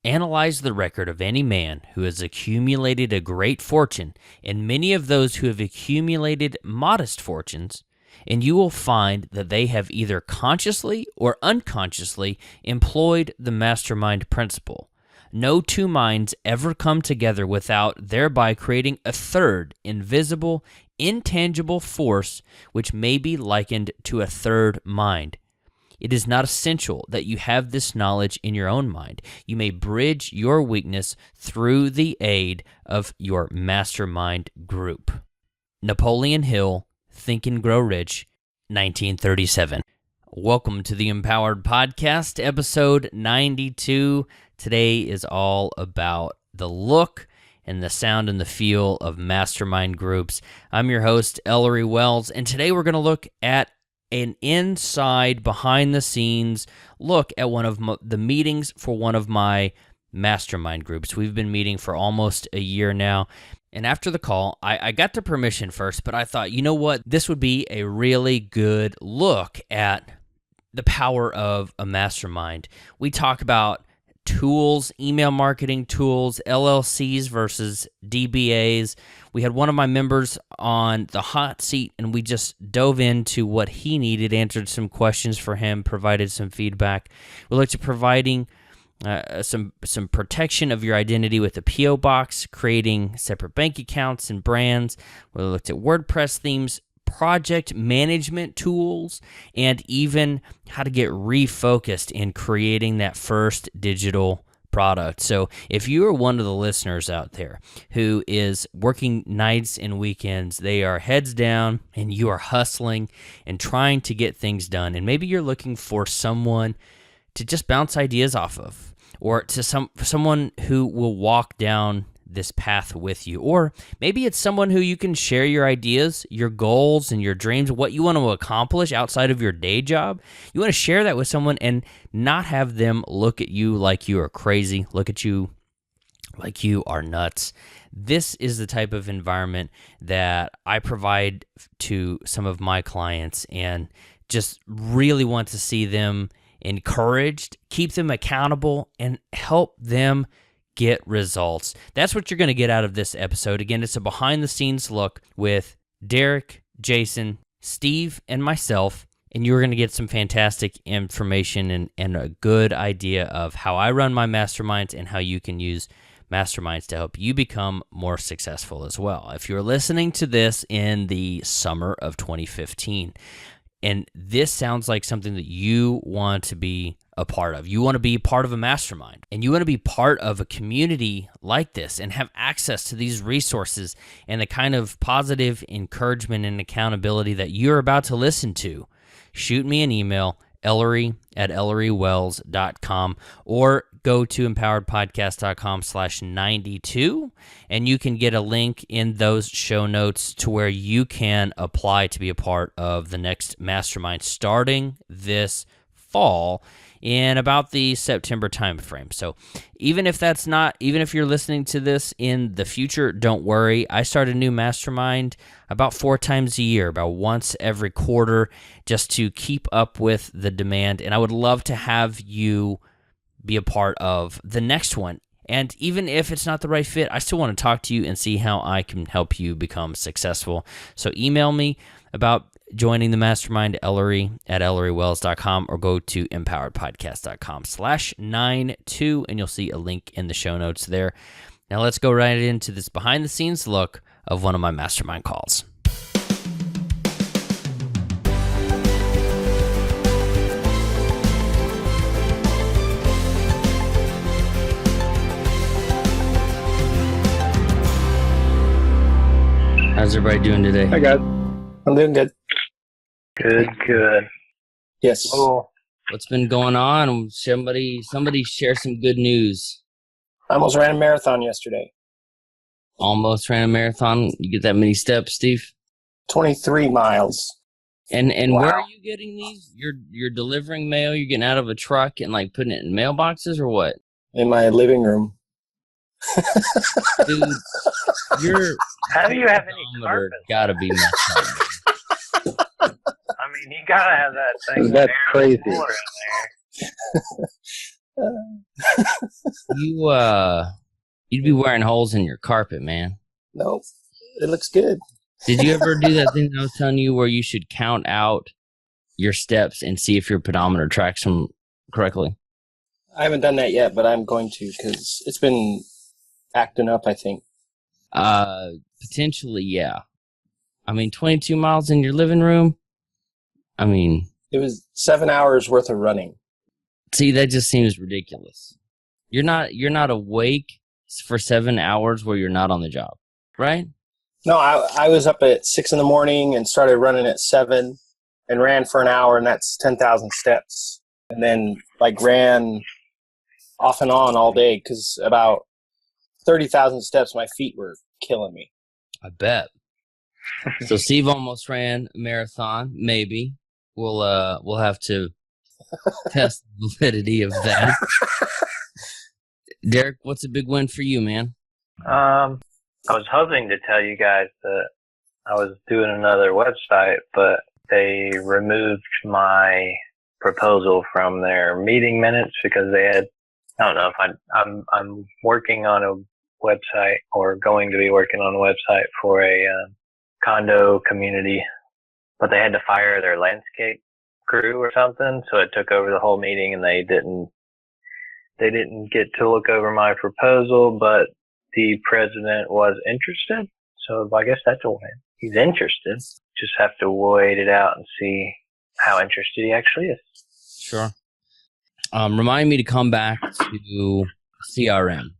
Analyze the record of any man who has accumulated a great fortune and many of those who have accumulated modest fortunes, and you will find that they have either consciously or unconsciously employed the mastermind principle. No two minds ever come together without thereby creating a third, invisible, intangible force which may be likened to a third mind. It is not essential that you have this knowledge in your own mind. You may bridge your weakness through the aid of your mastermind group. Napoleon Hill, Think and Grow Rich, 1937. Welcome to the Empowered Podcast, episode 92. Today is all about the look and the sound and the feel of mastermind groups. I'm your host, Ellery Wells, and today we're going to look at an inside, behind-the-scenes look at one of the meetings for one of my mastermind groups. We've been meeting for almost a year now, and after the call, I got the permission first, but I thought, you know what? This would be a really good look at the power of a mastermind. We talk about tools, email marketing tools, LLCs versus DBAs. We had one of my members on the hot seat, and we just dove into what he needed, answered some questions for him, provided some feedback. We looked at providing some protection of your identity with a P.O. box, creating separate bank accounts and brands. We looked at WordPress themes, project management tools, and even how to get refocused in creating that first digital product. So if you are one of the listeners out there who is working nights and weekends, they are heads down and you are hustling and trying to get things done, and maybe you're looking for someone to just bounce ideas off of, or to someone who will walk down this path with you, or maybe it's someone who you can share your ideas, your goals, and your dreams, what you want to accomplish outside of your day job. You want to share that with someone and not have them look at you like you are crazy, look at you like you are nuts. This is the type of environment that I provide to some of my clients, and just really want to see them encouraged, keep them accountable, and help them get results. That's what you're going to get out of this episode. Again, it's a behind-the-scenes look with Derek, Jason, Steve, and myself, and you're going to get some fantastic information and a good idea of how I run my masterminds and how you can use masterminds to help you become more successful as well. If you're listening to this in the summer of 2015, and this sounds like something that you want to be a part of. You want to be part of a mastermind, and you want to be part of a community like this and have access to these resources and the kind of positive encouragement and accountability that you're about to listen to. Shoot me an email, ellery@ellerywells.com, or go to empoweredpodcast.com/92, and you can get a link in those show notes to where you can apply to be a part of the next mastermind starting this fall in about the September timeframe. So even if you're listening to this in the future, don't worry. I start a new mastermind about 4 times a year, about once every quarter, just to keep up with the demand. And I would love to have you be a part of the next one. And even if it's not the right fit, I still want to talk to you and see how I can help you become successful. So email me about joining the mastermind, ellery@ellerywells.com, or go to empoweredpodcast.com/92, and you'll see a link in the show notes there. Now let's go right into this behind-the-scenes look of one of my mastermind calls. How's everybody doing today? Hi, guys. I'm doing good. Good. Yes. Oh, What's been going on? Somebody share some good news. I almost ran a marathon yesterday. Almost ran a marathon. You get that many steps, Steve? 23 miles. And Wow. Where are you getting these? You're delivering mail. You're getting out of a truck and like putting it in mailboxes, or what? In my living room. Dude, your how do you have any thermometer carpet? gotta be messed up. I mean, you gotta have that thing. That's there, crazy. water in You'd be wearing holes in your carpet, man. No, it looks good. Did you ever do that thing I was telling you where you should count out your steps and see if your pedometer tracks them correctly? I haven't done that yet, but I'm going to because it's been acting up, I think. Potentially, yeah. I mean, 22 miles in your living room? I mean... It was 7 hours worth of running. See, that just seems ridiculous. You're not awake for 7 hours where you're not on the job, right? No, I was up at 6 in the morning and started running at 7 and ran for an hour, and that's 10,000 steps. And then ran off and on all day because about 30,000 steps, my feet were killing me. I bet. So Steve almost ran a marathon, maybe. We'll have to test the validity of that. Derek, what's a big win for you, man? I was hoping to tell you guys that I was doing another website, but they removed my proposal from their meeting minutes because they had, I don't know if I'm working on a website or going to be working on a website for a condo community, but they had to fire their landscape crew or something, so it took over the whole meeting and they didn't get to look over my proposal, but the president was interested, so I guess that's a win. He's interested. Just have to wait it out and see how interested he actually is. Sure. Remind me to come back to CRM,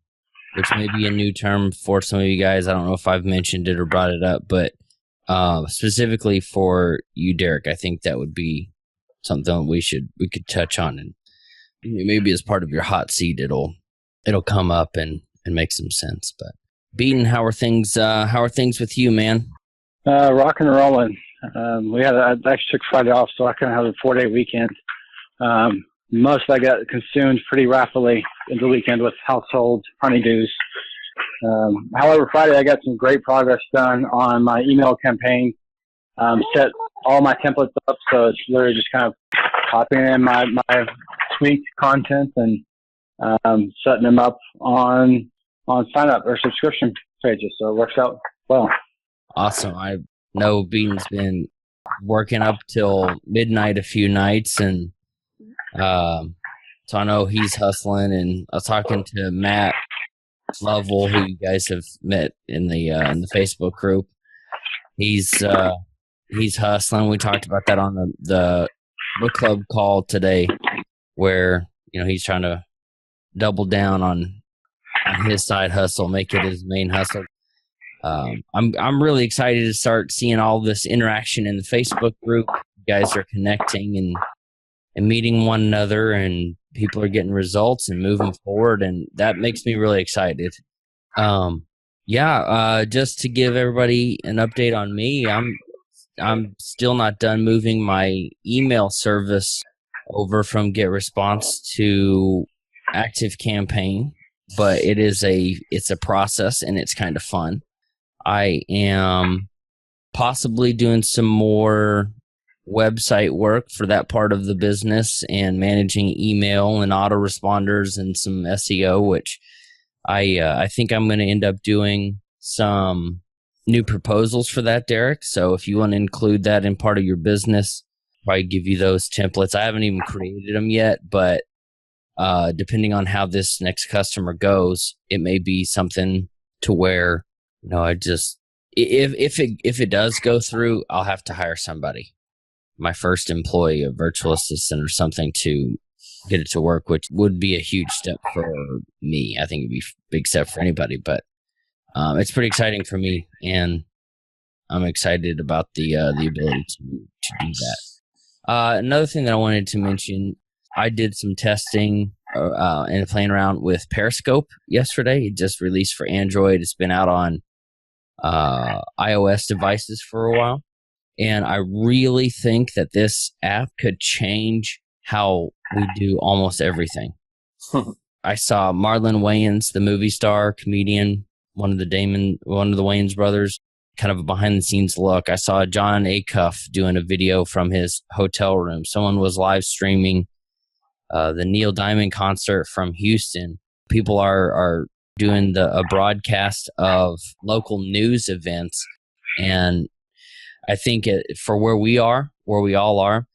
which may be a new term for some of you guys. I don't know if I've mentioned it or brought it up, but specifically for you, Derek, I think that would be something we could touch on, and maybe as part of your hot seat, it'll come up and make some sense. But Beaton, how are things with you, man? Rocking and rolling. I actually took Friday off, so I kind of have a 4-day weekend. Most of I got consumed pretty rapidly in the weekend with household honeydews. However, Friday I got some great progress done on my email campaign. Set all my templates up, so it's literally just kind of copying in my tweaked content and setting them up on sign up or subscription pages. So it works out well. Awesome. I know Beaton's been working up till midnight a few nights, and so I know he's hustling. And I was talking to Matt Lovell, who you guys have met in the Facebook group. He's hustling. We talked about that on the book club call today, where he's trying to double down on his side hustle, make it his main hustle. I'm really excited to start seeing all this interaction in the Facebook group. You guys are connecting and meeting one another, and people are getting results and moving forward, and that makes me really excited. Just to give everybody an update on me, I'm still not done moving my email service over from GetResponse to ActiveCampaign, but it's a process and it's kind of fun. I am possibly doing some more website work for that part of the business and managing email and autoresponders and some SEO, which I think I'm going to end up doing some new proposals for that, Derek. So if you want to include that in part of your business, probably give you those templates. I haven't even created them yet, but depending on how this next customer goes, it may be something to where if it does go through, I'll have to hire somebody, my first employee, a virtual assistant or something, to get it to work, which would be a huge step for me. I think it'd be a big step for anybody, but it's pretty exciting for me, and I'm excited about the ability to do that. Another thing that I wanted to mention, I did some testing and playing around with Periscope yesterday. It just released for Android. It's been out on iOS devices for a while, and I really think that this app could change how we do almost everything. I saw Marlon Wayans, the movie star, comedian, one of the Wayans brothers, kind of a behind the scenes look. I saw John Acuff doing a video from his hotel room. Someone was live streaming the Neil Diamond concert from Houston. People are doing a broadcast of local news events, and I think for where we all are,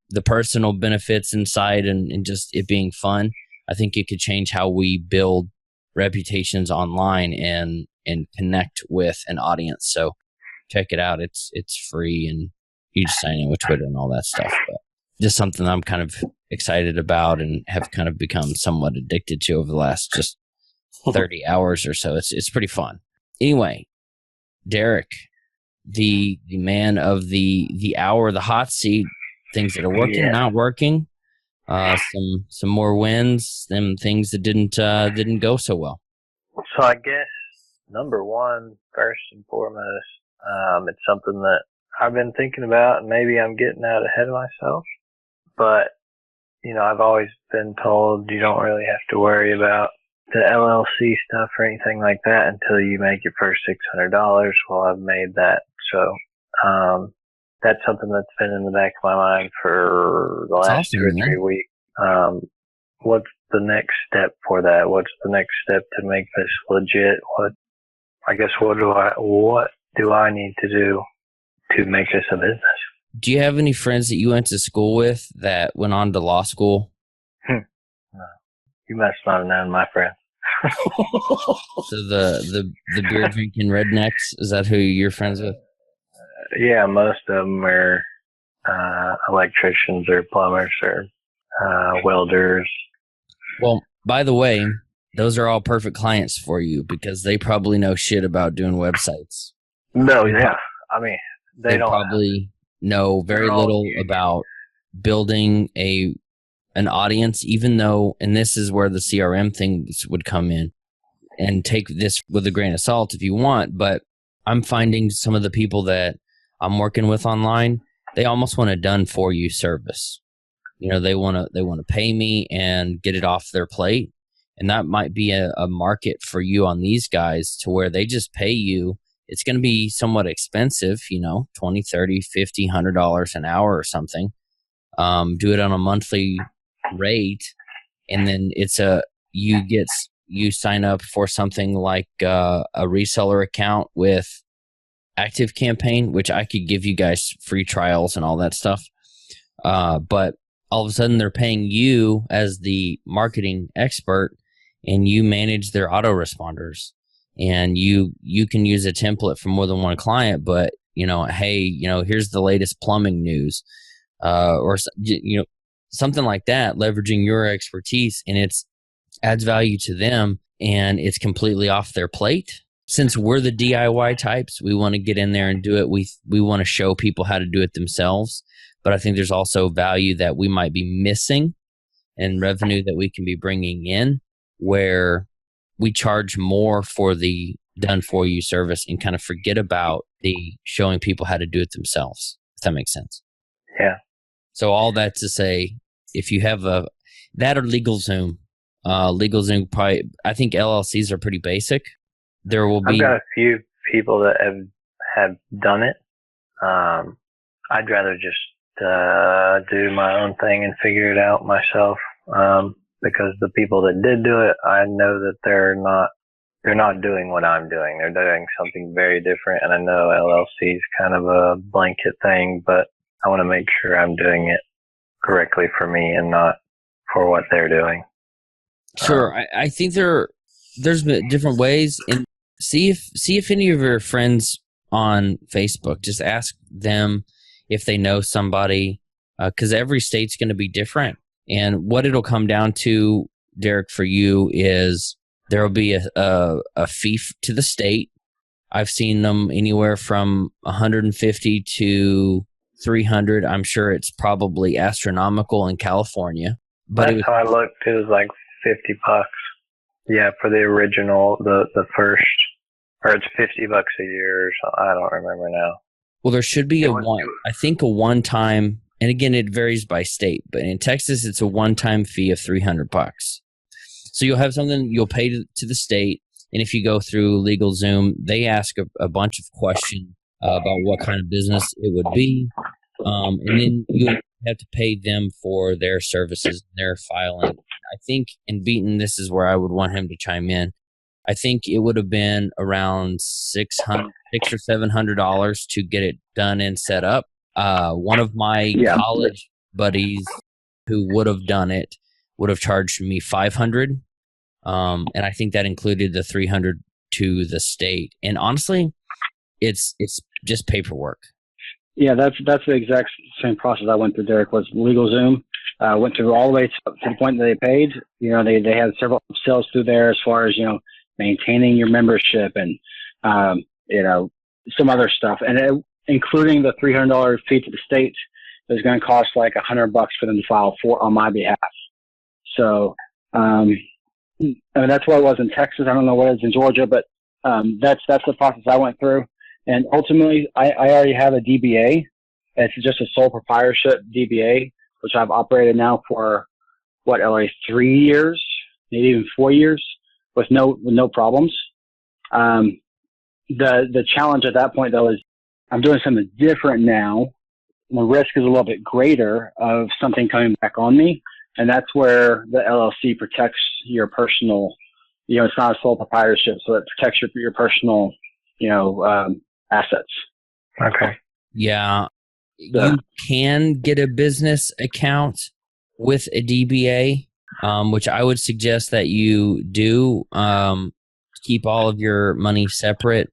the personal benefits inside and just it being fun, I think it could change how we build reputations online and connect with an audience. So check it out. It's free, and you just sign in with Twitter and all that stuff. But just something I'm kind of excited about and have kind of become somewhat addicted to over the last just 30 hours or so. It's pretty fun. Anyway, Derek, the man of the hour, the hot seat, things that are working, not working, some more wins, them things that didn't go so well. So I guess number one, first and foremost, it's something that I've been thinking about, and maybe I'm getting out ahead of myself, but I've always been told you don't really have to worry about the LLC stuff or anything like that until you make your first $600. Well, I've made that. So, that's something that's been in the back of my mind for the last 2 or 3 weeks. What's the next step for that? What's the next step to make this legit? What do I need to do to make this a business? Do you have any friends that you went to school with that went on to law school? No. You must not have known my friends. So the beer drinking rednecks, is that who you're friends with? Yeah, most of them are electricians or plumbers or welders. Well, by the way, those are all perfect clients for you because they probably know shit about doing websites. No, yeah. I mean, they don't probably know very little about building an audience, even though, and this is where the CRM things would come in, and take this with a grain of salt if you want, but I'm finding some of the people that I'm working with online, they almost want a done for you service. They want to pay me and get it off their plate. And that might be a market for you on these guys to where they just pay you. It's going to be somewhat expensive, $20, $30, $50, $100 an hour or something. Do it on a monthly rate. And then you sign up for something like a reseller account with ActiveCampaign, which I could give you guys free trials and all that stuff. But all of a sudden they're paying you as the marketing expert, and you manage their autoresponders, and you can use a template for more than one client. But hey, here's the latest plumbing news, or something like that, leveraging your expertise, and it's adds value to them, and it's completely off their plate. Since we're the DIY types, we want to get in there and do it. We want to show people how to do it themselves. But I think there's also value that we might be missing and revenue that we can be bringing in where we charge more for the done for you service and kind of forget about the showing people how to do it themselves, if that makes sense. Yeah. So all that to say, if you have that or LegalZoom probably, I think LLCs are pretty basic. There will be. I've got a few people that have done it. I'd rather just do my own thing and figure it out myself. Because the people that did do it, I know that they're not doing what I'm doing. They're doing something very different. And I know LLC is kind of a blanket thing, but I want to make sure I'm doing it correctly for me and not for what they're doing. Sure. I think there's different ways, and see if any of your friends on Facebook, just ask them if they know somebody, because every state's going to be different. And what it'll come down to, Derek, for you is there will be a fee to the state. I've seen them anywhere from $150 to $300. I'm sure it's probably astronomical in California. But that's how I looked. It was like $50. Yeah, for the original, the first, or it's $50 a year or something. I don't remember now. Well, there should be a one-time, and again, it varies by state, but in Texas, it's a one-time fee of $300. So you'll have something you'll pay to the state, and if you go through LegalZoom, they ask a bunch of questions about what kind of business it would be, and then have to pay them for their services, their filing. I think in Beaton, this is where I would want him to chime in. I think it would have been around $600 or $700 to get it done and set up. One of my college buddies who would have done it would have charged me $500, and I think that included the $300 to the state. And honestly, it's just paperwork. Yeah, that's the exact same process I went through, Derek, was LegalZoom. Went through all the way to the point that they paid. You know, they had several sales through there as far as, you know, maintaining your membership and, you know, some other stuff. And including the $300 fee to the state, it was going to cost like $100 for them to file on my behalf. So, I mean, that's what it was in Texas. I don't know what it is in Georgia, but that's the process I went through. And ultimately, I already have a DBA. It's just a sole proprietorship DBA, which I've operated now for, like 3 years, maybe even 4 years, with no problems. The challenge at that point, though, is I'm doing something different now. The risk is a little bit greater of something coming back on me. And that's where the LLC protects your personal, you know, it's not a sole proprietorship, so it protects your personal, you know, assets. Okay. Yeah. You can get a business account with a DBA, which I would suggest that you do. Keep all of your money separate,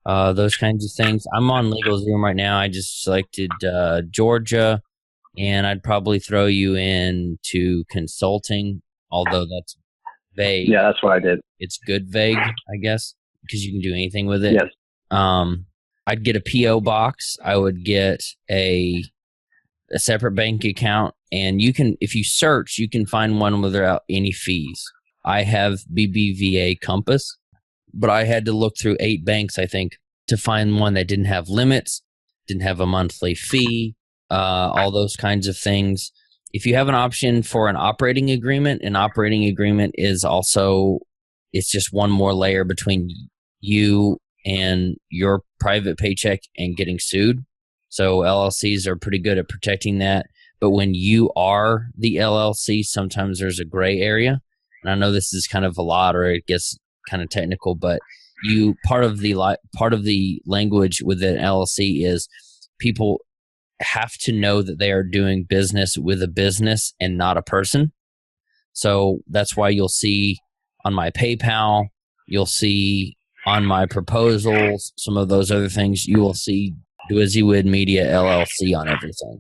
those kinds of things. I'm on LegalZoom right now. I just selected Georgia, and I'd probably throw you into consulting, although that's vague. Yeah, that's what I did. It's good vague, I guess, because you can do anything with it. Yes. I'd get a PO box. I would get a separate bank account, and you can, if you search, you can find one without any fees. I have BBVA Compass, but I had to look through 8 banks, I think, to find one that didn't have limits, didn't have a monthly fee, all those kinds of things. If you have an option for an operating agreement is also, it's just one more layer between you and your private paycheck and getting sued. So LLCs are pretty good at protecting that. But when you are the LLC, sometimes there's a gray area. And I know this is kind of a lot, or it gets kind of technical, but part of the language with an LLC is people have to know that they are doing business with a business and not a person. So that's why you'll see on my PayPal, you'll see on my proposals, some of those other things, you will see Dwizziewood Media LLC on everything.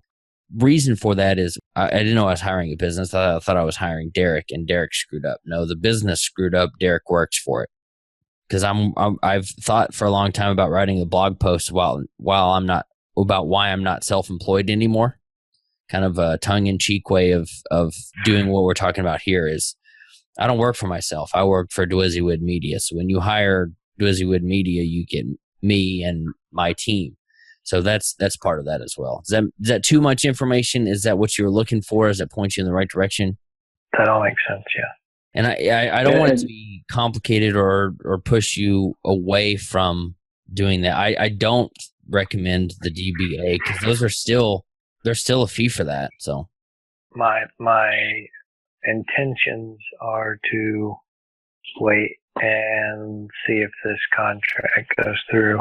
Reason for that is I didn't know I was hiring a business. I thought I was hiring Derek, and Derek screwed up. No, the business screwed up. Derek works for it. Because I've thought for a long time about writing a blog post while I'm not, about why I'm not self-employed anymore. Kind of a tongue-in-cheek way of doing what we're talking about here is I don't work for myself. I work for Dwizziewood Media. So when you hire Dwizziewood Media, you get me and my team. So that's part of that as well. Is that too much information? Is that what you're looking for? Does that point you in the right direction? That all makes sense, yeah. And I don't want it to be complicated or push you away from doing that. I don't recommend the DBA because there's still a fee for that. So my intentions are to wait and see if this contract goes through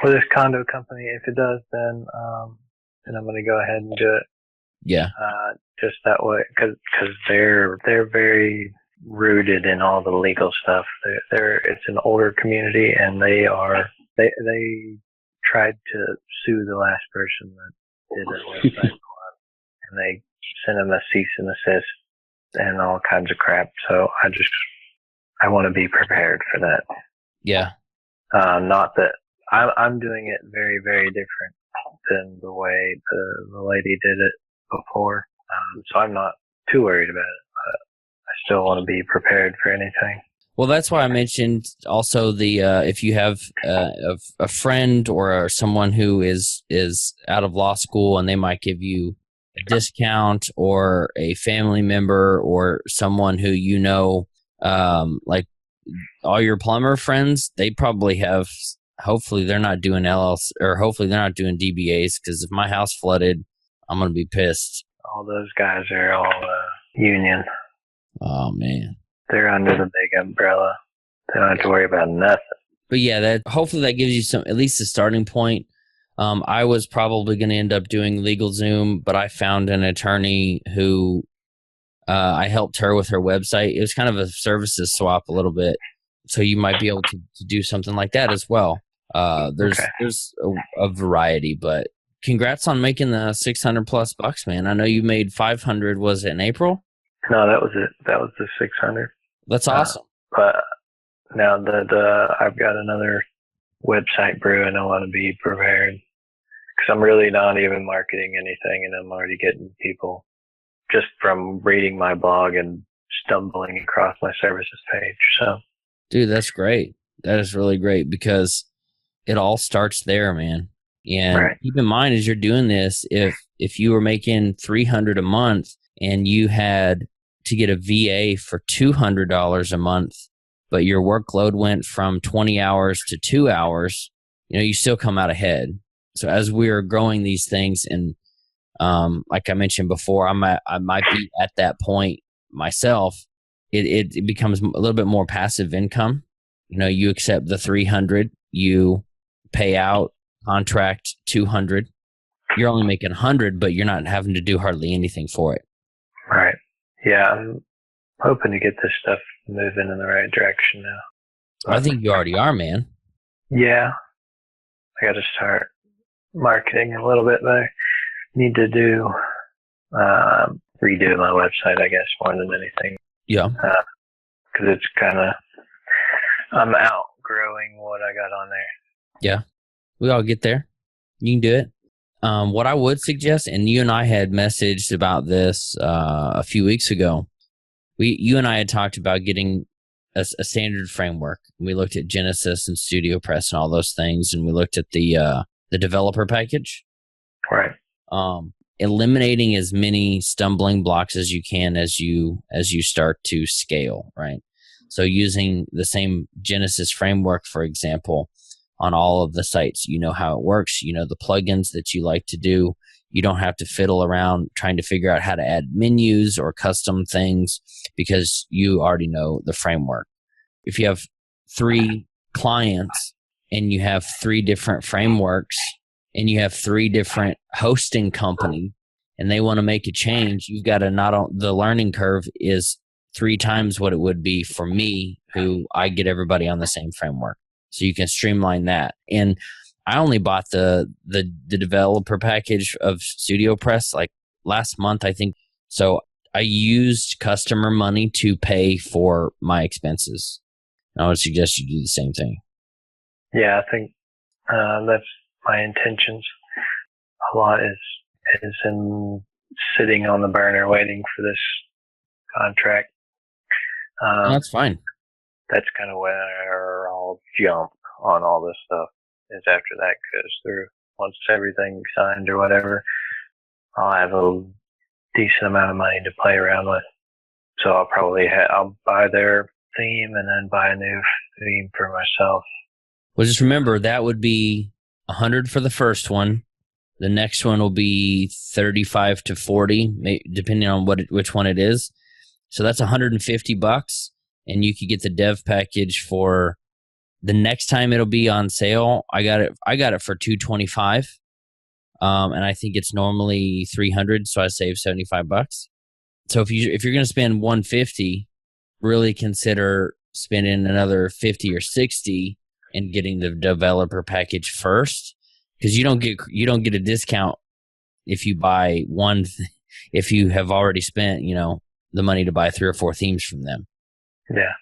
with this condo company. If it does, then I'm going to go ahead and do it. Yeah. Just that way, because they're very rooted in all the legal stuff. It's an older community, and they tried to sue the last person that did a website for them, and they sent them a cease and desist and all kinds of crap. So I want to be prepared for that. Yeah. Not that I'm doing it very, very different than the way the lady did it before. So I'm not too worried about it, but I still want to be prepared for anything. Well, that's why I mentioned also the if you have a friend or someone who is out of law school and they might give you a discount, or a family member or someone who you know, like all your plumber friends, they probably have. Hopefully they're not doing LLC, or hopefully they're not doing DBAs, because if my house flooded, I'm gonna be pissed. All those guys are all union. Oh man. They're under the big umbrella. They don't have to worry about nothing. But yeah, that hopefully that gives you some, at least a starting point. I was probably going to end up doing LegalZoom, but I found an attorney who I helped her with her website. It was kind of a services swap a little bit, so you might be able to do something like that as well. There's a variety, but congrats on making the $600+ man. I know you made 500. Was it in April? No, that was it. That was the 600. That's awesome. But now that I've got another website brewing, I want to be prepared because I'm really not even marketing anything, and I'm already getting people just from reading my blog and stumbling across my services page. So, dude, that's great. That is really great because it all starts there, man. And keep in mind as you're doing this, if you were making $300 a month and you had to get a VA for $200 a month, but your workload went from 20 hours to 2 hours, you still come out ahead. So as we're growing these things, and like I mentioned before, I might be at that point myself. It becomes a little bit more passive income. You accept the 300, you pay out, contract 200. You're only making 100, but you're not having to do hardly anything for it. Right. Yeah, I'm hoping to get this stuff moving in the right direction now. I think you already are, man. Yeah. I got to start marketing a little bit better. Need to do redo my website, I guess, more than anything. Yeah. Because it's kind of, I'm outgrowing what I got on there. Yeah. We all get there. You can do it. What I would suggest, and you and I had messaged about this a few weeks ago. You and I had talked about getting a standard framework. We looked at Genesis and StudioPress and all those things, and we looked at the developer package. Right. Eliminating as many stumbling blocks as you can as you start to scale. Right. So using the same Genesis framework, for example, on all of the sites, how it works, the plugins that you like to do. You don't have to fiddle around trying to figure out how to add menus or custom things because you already know the framework. If you have 3 clients and you have 3 different frameworks and you have 3 different hosting companies and they want to make a change, you've got to the learning curve is 3 times what it would be for me, who I get everybody on the same framework. So you can streamline that. And I only bought the developer package of StudioPress like last month, I think. So I used customer money to pay for my expenses. And I would suggest you do the same thing. Yeah, I think that's my intentions. A lot is in sitting on the burner waiting for this contract. That's fine. That's kind of where I'll jump on all this stuff, is after that goes through. Once everything's signed or whatever, I'll have a decent amount of money to play around with. So I'll probably I'll buy their theme and then buy a new theme for myself. Well, just remember that would be 100 for the first one. The next one will be 35 to 40, depending on which one it is. So that's $150. And you could get the dev package for the next time it'll be on sale. I got it for $225. And I think it's normally $300, so I saved $75. So if you're going to spend $150, really consider spending another $50 or $60 and getting the developer package first, because you don't get a discount if you buy one if you have already spent the money to buy 3 or 4 themes from them. Yeah.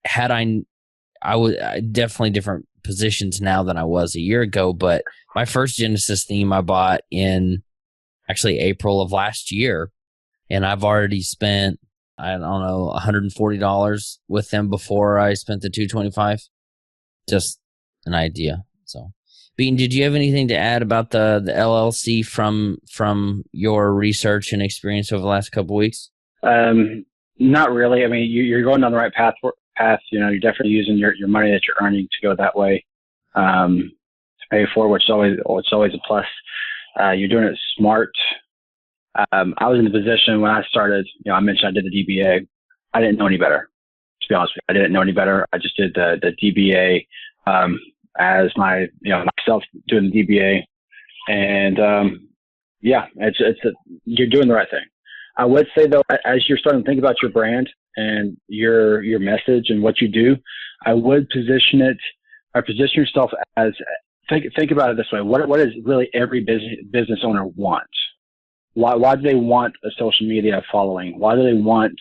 Had I was definitely different positions now than I was a year ago, but my first Genesis theme I bought in actually April of last year, and I've already spent, I don't know, $140 with them before I spent the $225. Just an idea. So, Bean, did you have anything to add about the LLC from your research and experience over the last couple of weeks? Not really. I mean, you're going down the right path. You're definitely using your money that you're earning to go that way to pay for, which is always a plus. You're doing it smart. I was in the position when I started, I mentioned I did the DBA. I didn't know any better, to be honest with you. I didn't know any better. I just did the DBA as my, myself doing the DBA. And you're doing the right thing. I would say, though, as you're starting to think about your brand and your message and what you do, I would position yourself as, think about it this way. What does really every business owner want? Why do they want a social media following? Why do they want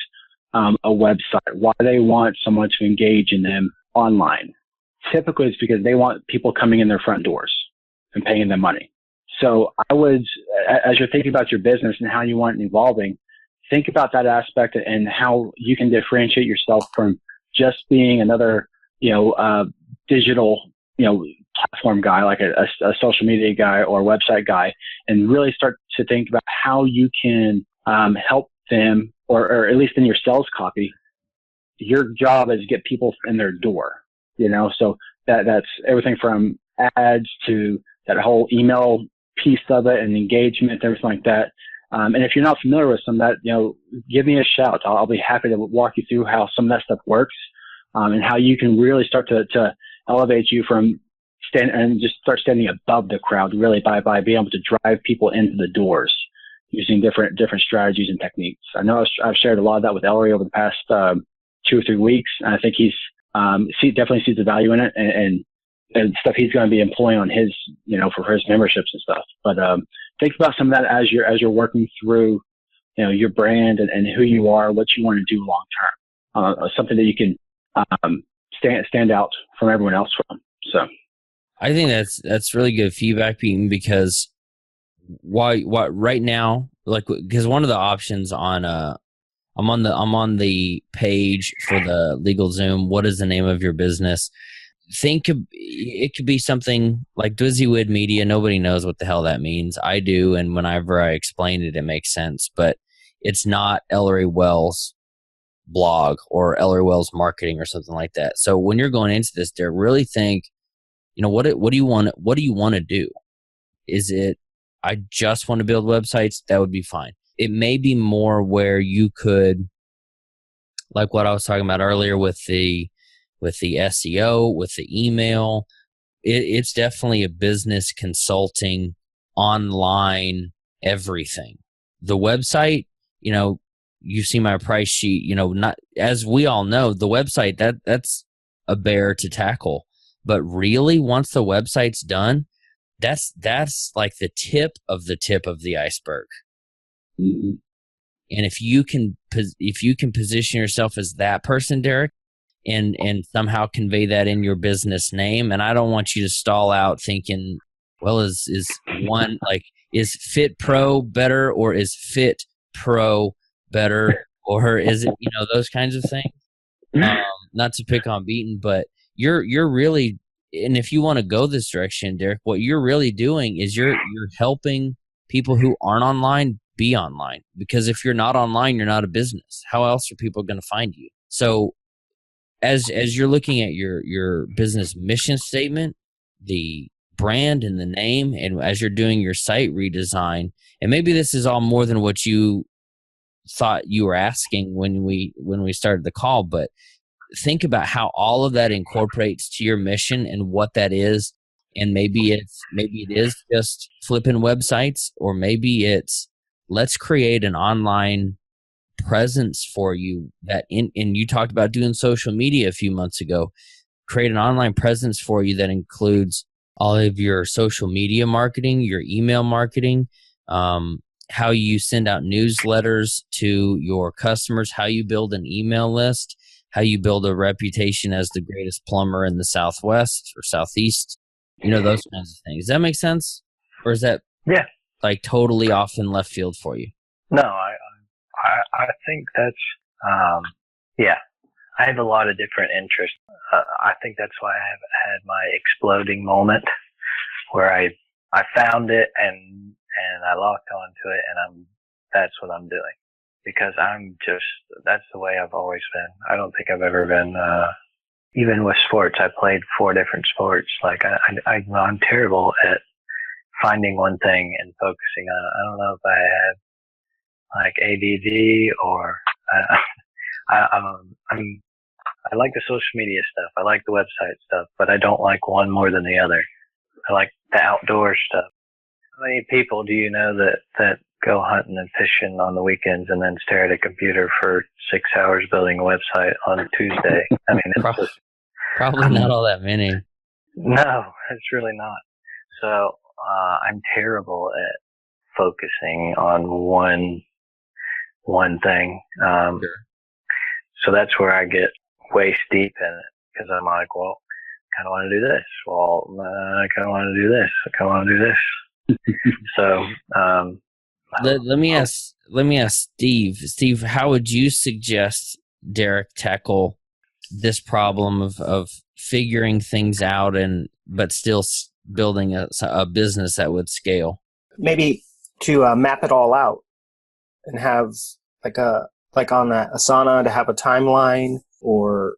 a website? Why do they want someone to engage in them online? Typically, it's because they want people coming in their front doors and paying them money. So I would, as you're thinking about your business and how you want it evolving, think about that aspect and how you can differentiate yourself from just being another, digital, platform guy, like a social media guy or a website guy, and really start to think about how you can help them, or at least in your sales copy, your job is to get people in their door, so that's everything from ads to that whole email piece of it and engagement, everything like that. And if you're not familiar with some of that, give me a shout. I'll be happy to walk you through how some of that stuff works, and how you can really start to elevate you from start standing above the crowd, really by being able to drive people into the doors using different strategies and techniques. I know I've shared a lot of that with Ellery over the past 2 or 3 weeks, and I think he's definitely sees the value in it and stuff he's going to be employing on his, for his memberships and stuff. But think about some of that as you're working through, your brand and who you are, what you want to do long term. Something that you can stand out from everyone else from. So I think that's really good feedback, Peyton, because right now, because one of the options on I'm on the page for the LegalZoom. What is the name of your business? It could be something like Dizzywood Media. Nobody knows what the hell that means. I do, and whenever I explain it, it makes sense. But it's not Ellery Wells blog or Ellery Wells marketing or something like that. So when you're going into this, they really think, what do you want? What do you want to do? Is it I just want to build websites? That would be fine. It may be more where you could, like what I was talking about earlier with the SEO, with the email. It's definitely a business consulting, online, everything. The website, you see my price sheet, not, as we all know, the website, that's a bear to tackle. But really, once the website's done, that's like the tip of the iceberg. Mm-hmm. And if you can position yourself as that person, Derek, and somehow convey that in your business name, and I don't want you to stall out thinking, well, is Fit Pro better, or is Fit Pro better, or is it, those kinds of things. Not to pick on Beaton, but you're really, and if you want to go this direction, Derek, what you're really doing is you're helping people who aren't online be online. Because if you're not online, you're not a business. How else are people going to find you? So as you're looking at your business mission statement, the brand and the name, and as you're doing your site redesign, and maybe this is all more than what you thought you were asking when we started the call, but think about how all of that incorporates to your mission and what that is. And maybe it is just flipping websites, or maybe it's, let's create an online presence for you that and you talked about doing social media a few months ago. Create an online presence for you that includes all of your social media marketing, your email marketing, how you send out newsletters to your customers, how you build an email list, how you build a reputation as the greatest plumber in the Southwest or Southeast, those kinds of things. Does that make sense? Or is that like totally off in left field for you? No, I think that's, I have a lot of different interests. I think that's why I haven't had my exploding moment where I found it and I locked onto it, and that's what I'm doing, because that's the way I've always been. I don't think I've ever been, even with sports, I played 4 different sports. Like I'm terrible at finding one thing and focusing on it. I don't know if I have like ADD or I like the social media stuff. I like the website stuff, but I don't like one more than the other. I like the outdoor stuff. How many people do you know that go hunting and fishing on the weekends and then stare at a computer for 6 hours building a website on Tuesday? I mean, it's just Probably not all that many. no, it's really not. So I'm terrible at focusing on one thing. Sure. So that's where I get waist deep in it because I'm like, well, I kind of want to do this. Well, I kind of want to do this. I kind of want to do this. So Let me ask Steve. Steve, how would you suggest Derek tackle this problem of figuring things out but still building a business that would scale? Maybe to map it all out and have like on that Asana to have a timeline, or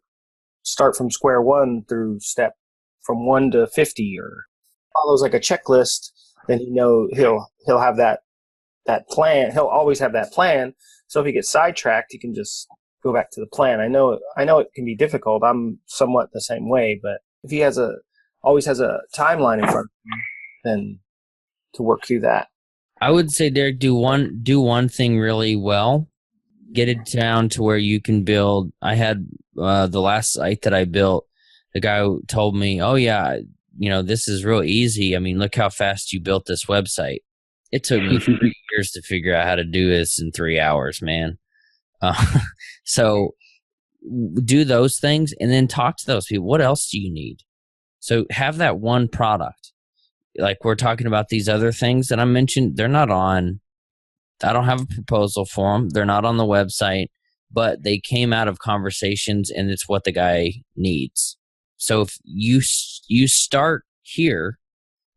start from square one through step from 1 to 50, or follows like a checklist. Then he'll have that plan. He'll always have that plan. So if he gets sidetracked, he can just go back to the plan. I know it can be difficult. I'm somewhat the same way, but if he always has a timeline in front of him, then to work through that. I would say, Derek, do one thing really well. Get it down to where you can build. I had the last site that I built, the guy told me, oh yeah, this is real easy. I mean, look how fast you built this website. It took me 3 years to figure out how to do this in 3 hours, man. So do those things and then talk to those people. What else do you need? So have that one product. Like we're talking about these other things that I mentioned, they're not on. I don't have a proposal for them. They're not on the website, but they came out of conversations and it's what the guy needs. So if you start here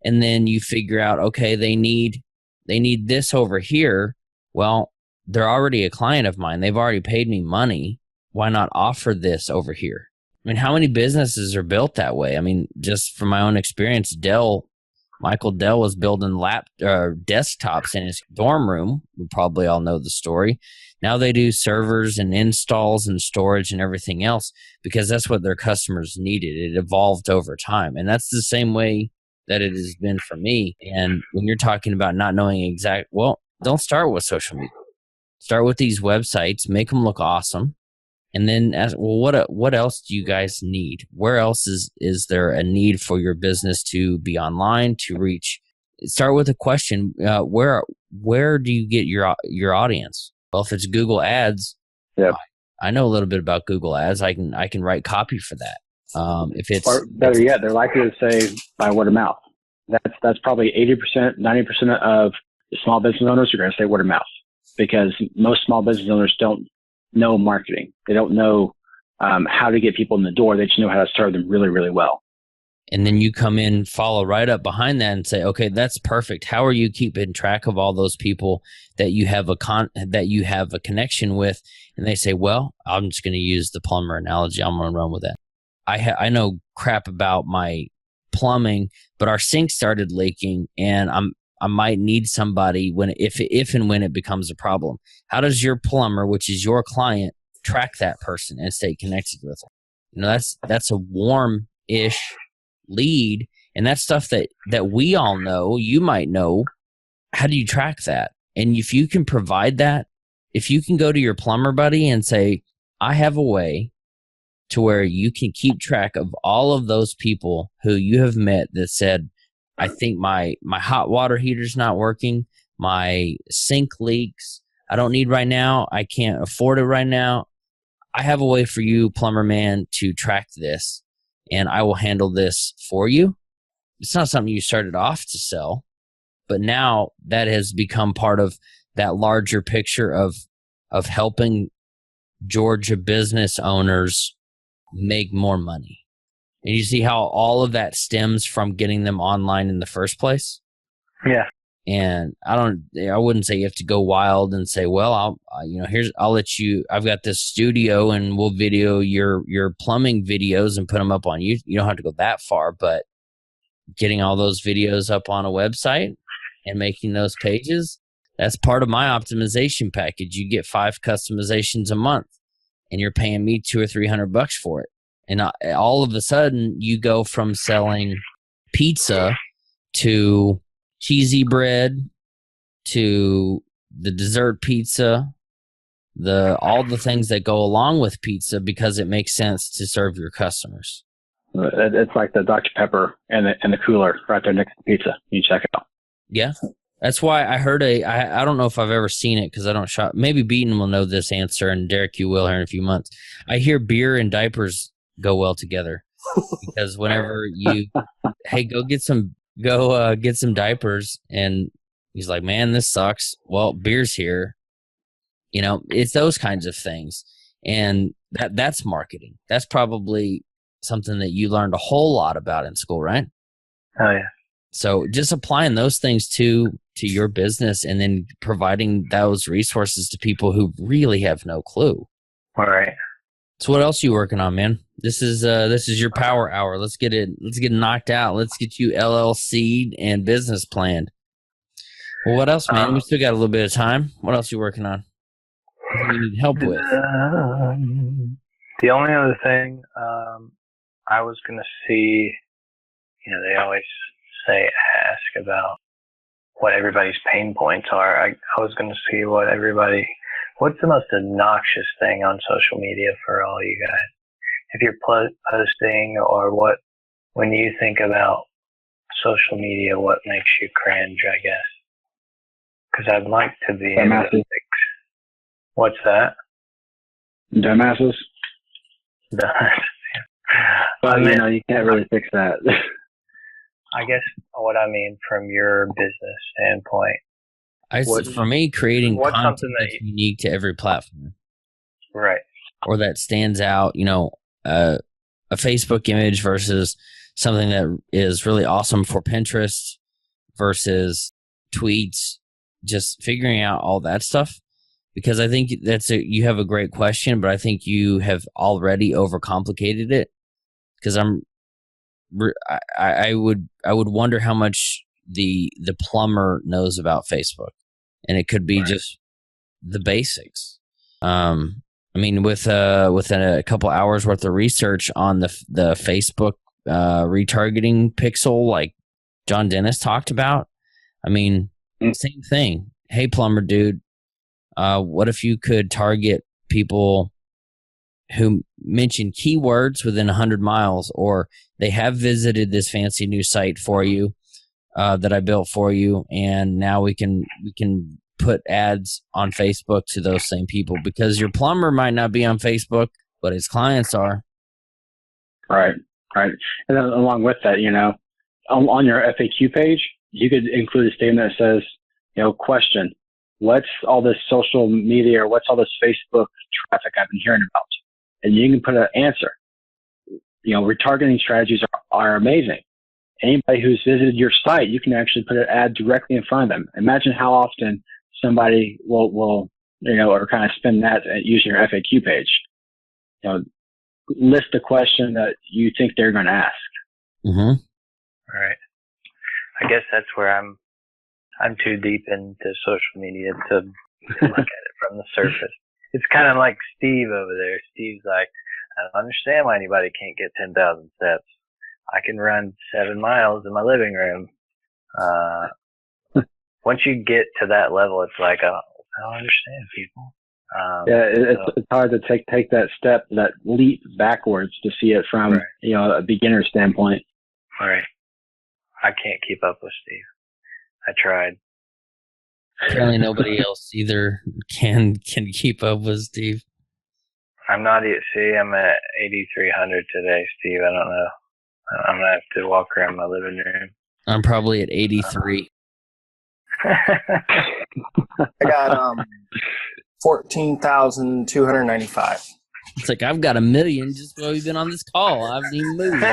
and then you figure out, okay, they need this over here. Well, they're already a client of mine. They've already paid me money. Why not offer this over here? I mean, how many businesses are built that way? I mean, just from my own experience, Michael Dell was building desktops in his dorm room. We probably all know the story. Now they do servers and installs and storage and everything else because that's what their customers needed. It evolved over time. And that's the same way that it has been for me. And when you're talking about not knowing don't start with social media. Start with these websites, make them look awesome. And then ask, well, what else do you guys need? Where else is there a need for your business to be online, to reach? Start with a question. Where do you get your audience? Well, if it's Google Ads, yeah, I know a little bit about Google Ads. I can write copy for that. If it's or better yet, they're likely to say by word of mouth. That's probably 80%, 90% of the small business owners are going to say word of mouth because most small business owners don't know marketing. They don't know how to get people in the door. They just know how to serve them really, really well. And then you come in, follow right up behind that and say, okay, that's perfect. How are you keeping track of all those people that you have a connection with? And they say, well, I'm just going to use the plumber analogy. I'm going to run with that. I know crap about my plumbing, but our sink started leaking and I might need somebody if and when it becomes a problem. How does your plumber, which is your client, track that person and stay connected with them? That's a warm-ish lead, and that's stuff that we all know. You might know. How do you track that? And if you can provide that, if you can go to your plumber buddy and say, I have a way to where you can keep track of all of those people who you have met that said, I think my hot water heater's not working. My sink leaks. I don't need right now. I can't afford it right now. I have a way for you, plumber man, to track this, and I will handle this for you. It's not something you started off to sell, but now that has become part of that larger picture of helping Georgia business owners make more money. And you see how all of that stems from getting them online in the first place? Yeah. And I wouldn't say you have to go wild and say, well, I'll let you, I've got this studio and we'll video your plumbing videos and put them up on YouTube. You don't have to go that far, but getting all those videos up on a website and making those pages, That's part of my optimization package. You get 5 customizations a month, and you're paying me $200 or $300 for it. And all of a sudden, you go from selling pizza to cheesy bread to the dessert pizza, all the things that go along with pizza because it makes sense to serve your customers. It's like the Dr. Pepper and the cooler right there next to the pizza. You check it out. Yeah. That's why I heard I don't know if I've ever seen it because I don't shop. Maybe Beaton will know this answer, and Derek, you will here in a few months. I hear beer and diapers go well together because whenever you, hey, go get some diapers, and he's like, man, this sucks. Well, beer's here. You know, it's those kinds of things, and that's marketing. That's probably something that you learned a whole lot about in school, right? Oh yeah. So just applying those things to your business and then providing those resources to people who really have no clue. All right. So what else are you working on, man? This is your power hour. Let's get it knocked out. Let's get you LLC'd and business planned. Well, what else, man? We still got a little bit of time. What else are you working on? What do you need help with? The only other thing I was going to see, they always say ask about what everybody's pain points are. I was going to see what's the most obnoxious thing on social media for all you guys? If you're posting or when you think about social media, what makes you cringe, I guess? Because I'd like to be able to fix. What's that? Dumbasses. But you can't really fix that. I guess what I mean from your business standpoint. For me, creating content that's unique to every platform. Right. Or that stands out, a Facebook image versus something that is really awesome for Pinterest versus tweets, just figuring out all that stuff. Because I think you have a great question, but I think you have already overcomplicated it. Because I would wonder how much the plumber knows about Facebook, and it could be just the basics. I mean, with a couple hours worth of research on the Facebook retargeting pixel, like John Dennis talked about. I mean, same thing. Hey, plumber dude, what if you could target people who mention keywords within 100 miles, or they have visited this fancy new site for you that I built for you, and now we can put ads on Facebook to those same people, because your plumber might not be on Facebook, but his clients are. Right. And then along with that, on your FAQ page, you could include a statement that says, question, what's all this social media or what's all this Facebook traffic I've been hearing about? And you can put an answer. Retargeting strategies are amazing. Anybody who's visited your site, you can actually put an ad directly in front of them. Imagine how often somebody will or kind of spin that using your FAQ page. List the question that you think they're going to ask. Mm-hmm. All right. I guess that's where I'm too deep into social media to look at it from the surface. It's kind of like Steve over there. Steve's like, I don't understand why anybody can't get 10,000 steps. I can run 7 miles in my living room. Once you get to that level, it's like, I don't understand people. It's hard to take that step, that leap backwards to see it from a beginner standpoint. All right. I can't keep up with Steve. I tried. Apparently nobody else either can keep up with Steve. I'm not at, I'm at 8,300 today, Steve. I don't know. I'm going to have to walk around my living room. I'm probably at 83. I got 14,295. It's like, I've got 1 million just while we've been on this call. I haven't even moved.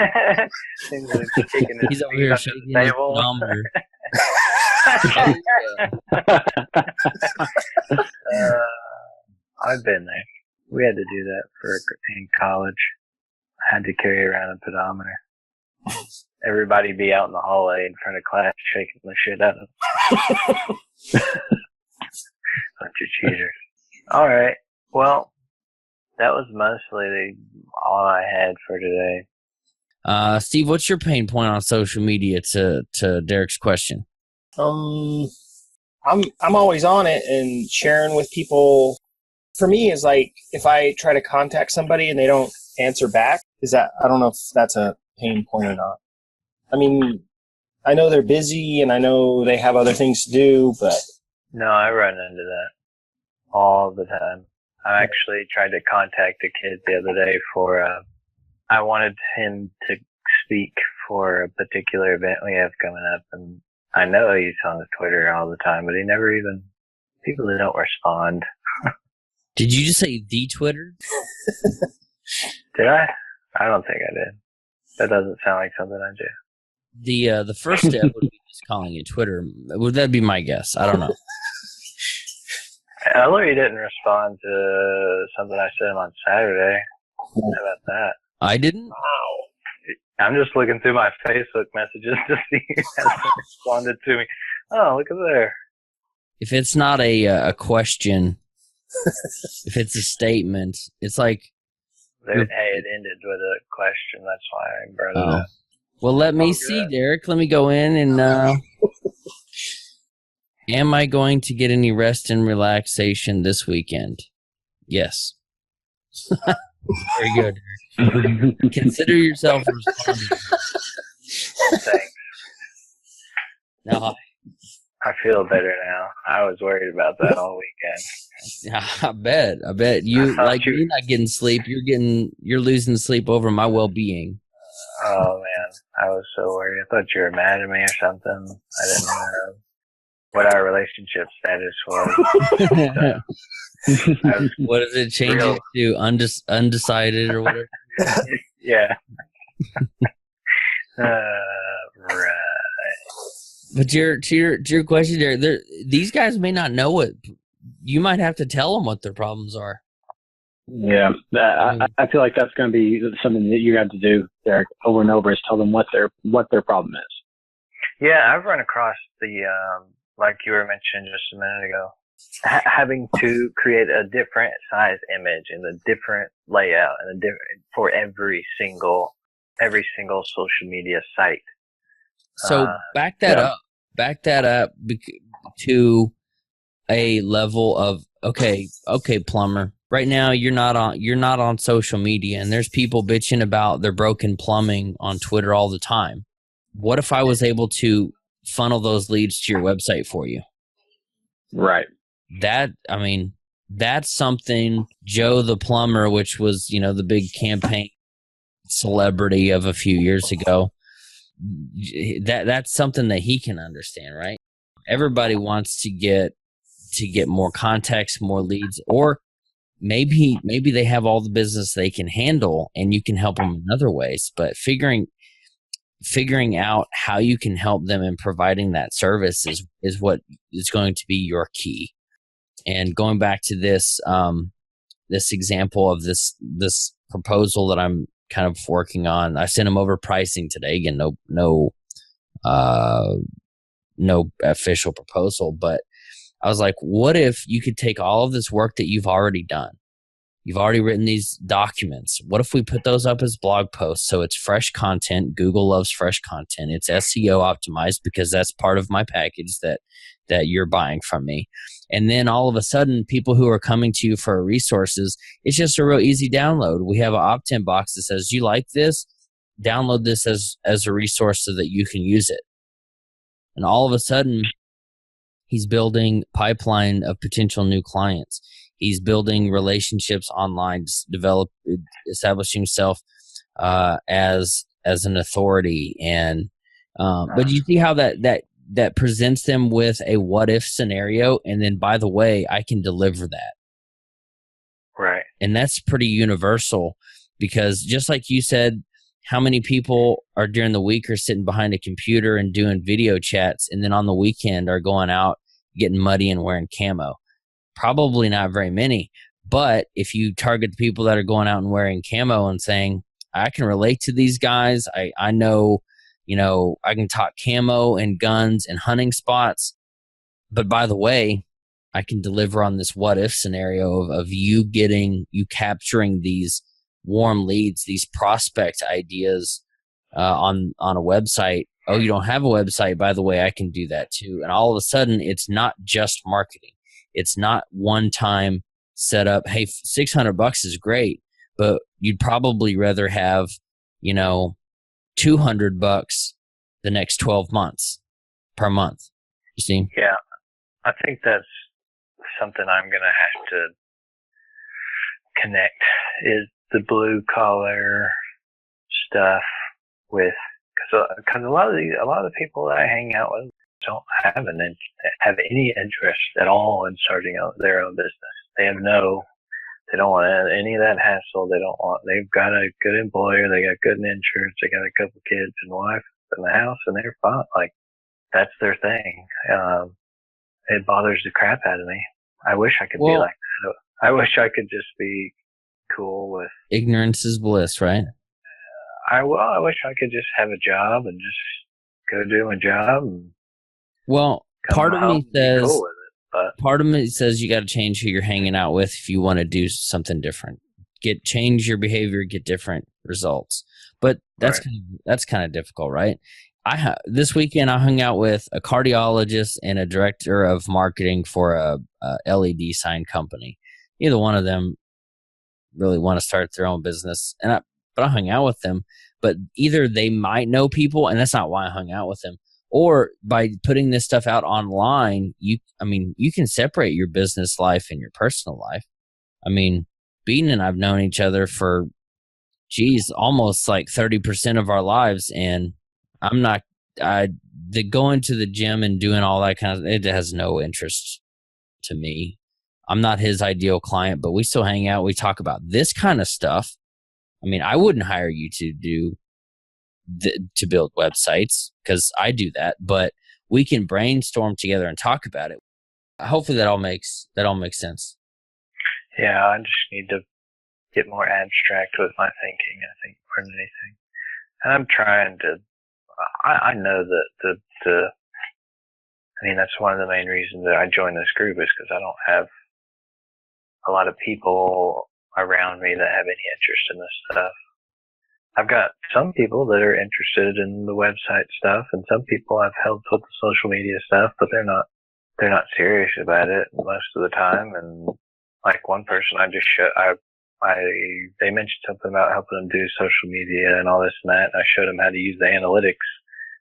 He's over here shaking his number. I've been there. We had to do that in college. I had to carry around a pedometer. Everybody be out in the hallway in front of class shaking the shit out of them. Bunch of cheaters. All right. Well, that was mostly all I had for today. Steve, what's your pain point on social media to Derek's question? I'm always on it and sharing with people. For me, is like if I try to contact somebody and they don't answer back, I don't know if that's a pain point or not. I mean, I know they're busy and I know they have other things to do, but No, I run into that all the time. I actually tried to contact a kid the other day I wanted him to speak for a particular event we have coming up, and I know he's on the Twitter all the time, but people that don't respond. Did you just say the Twitter? Did I? I don't think I did. That doesn't sound like something I do. The first step would be just calling it Twitter. Would that be my guess? I don't know. Ellery didn't respond to something I sent him on Saturday. How about that? I didn't? wow. I'm just looking through my Facebook messages to see who hasn't responded to me. Oh, look at there. If it's not a question, if it's a statement, it's like... Hey, it ended with a question. That's why I brought it up. Well, let me see, Derek. Let me go in and... am I going to get any rest and relaxation this weekend? Yes. Very good. Consider yourself responding. Thanks. No, I feel better now. I was worried about that all weekend. I bet you thought like you're not getting sleep. You're losing sleep over my well-being. Oh man, I was so worried. I thought you were mad at me or something. I didn't know what our relationship status was. What does it change it to? Undecided or whatever? Yeah. Right. But to your question, there, these guys may not know what. You might have to tell them what their problems are. Yeah, I feel like that's going to be something that you have to do, Derek, over and over, is tell them what their problem is. Yeah, I've run across the like you were mentioning just a minute ago, having to create a different size image and a different layout and a different for every single social media site. So back that up to a level of okay, plumber. Right now you're not on social media, and there's people bitching about their broken plumbing on Twitter all the time. What if I was able to funnel those leads to your website for you? Right. That's something Joe the plumber, which was, the big campaign celebrity of a few years ago. That's something that he can understand, right? Everybody wants to get more contacts, more leads, or maybe they have all the business they can handle and you can help them in other ways. But figuring out how you can help them in providing that service is what is going to be your key. And going back to this example of this proposal that I'm kind of working on, I sent him over pricing today. Again, no official proposal, but I was like, what if you could take all of this work that you've already done? You've already written these documents. What if we put those up as blog posts? So it's fresh content. Google loves fresh content. It's SEO optimized because that's part of my package that you're buying from me. And then all of a sudden, people who are coming to you for resources, it's just a real easy download. We have an opt-in box that says, you like this? Download this as a resource so that you can use it. And all of a sudden, he's building pipeline of potential new clients. He's building relationships online, establishing himself as an authority. And but you see how that presents them with a what if scenario, and then by the way, I can deliver that. Right. And that's pretty universal, because just like you said, how many people are during the week are sitting behind a computer and doing video chats, and then on the weekend are going out getting muddy and wearing camo? Probably not very many. But if you target the people that are going out and wearing camo and saying, I can relate to these guys, I know, I can talk camo and guns and hunting spots, but by the way, I can deliver on this what if scenario of you capturing these warm leads, these prospect ideas on a website. Oh, you don't have a website, by the way, I can do that too. And all of a sudden, it's not just marketing. It's not one time set up. Hey, $600 is great, but you'd probably rather have, $200 the next 12 months per month. You see? Yeah, I think that's something I'm going to have to connect is the blue collar stuff with, because a lot of the people that I hang out with don't have any interest at all in starting their own business. They don't want any of that hassle. They've got a good employer, they got good insurance, they got a couple kids and wife in the house, and they're fine. Like, that's their thing. It bothers the crap out of me. I wish I could be like that. I wish I could just be cool with ignorance is bliss, right? I wish I could just have a job and just go do my job. And part of me says, cool with it, but part of me says you got to change who you're hanging out with if you want to do something different. Change your behavior, get different results. But that's kind of difficult, right? This weekend I hung out with a cardiologist and a director of marketing for a LED sign company. Neither one of them really want to start their own business, but I hung out with them. But either they might know people, and that's not why I hung out with them, or by putting this stuff out online, you can separate your business life and your personal life. I mean, Beaton and I've known each other for, almost like 30% of our lives, and the going to the gym and doing all that it has no interest to me. I'm not his ideal client, but we still hang out. We talk about this kind of stuff. I mean, I wouldn't hire you to build websites because I do that, but we can brainstorm together and talk about it. Hopefully that all makes sense. Yeah, I just need to get more abstract with my thinking, I think, more than anything. And I'm trying to, I know that that's one of the main reasons that I joined this group is because I don't have a lot of people around me that have any interest in this stuff. I've got some people that are interested in the website stuff, and some people I've helped with the social media stuff, but they're not serious about it most of the time. And like one person they mentioned something about helping them do social media and all this and that. And I showed them how to use the analytics,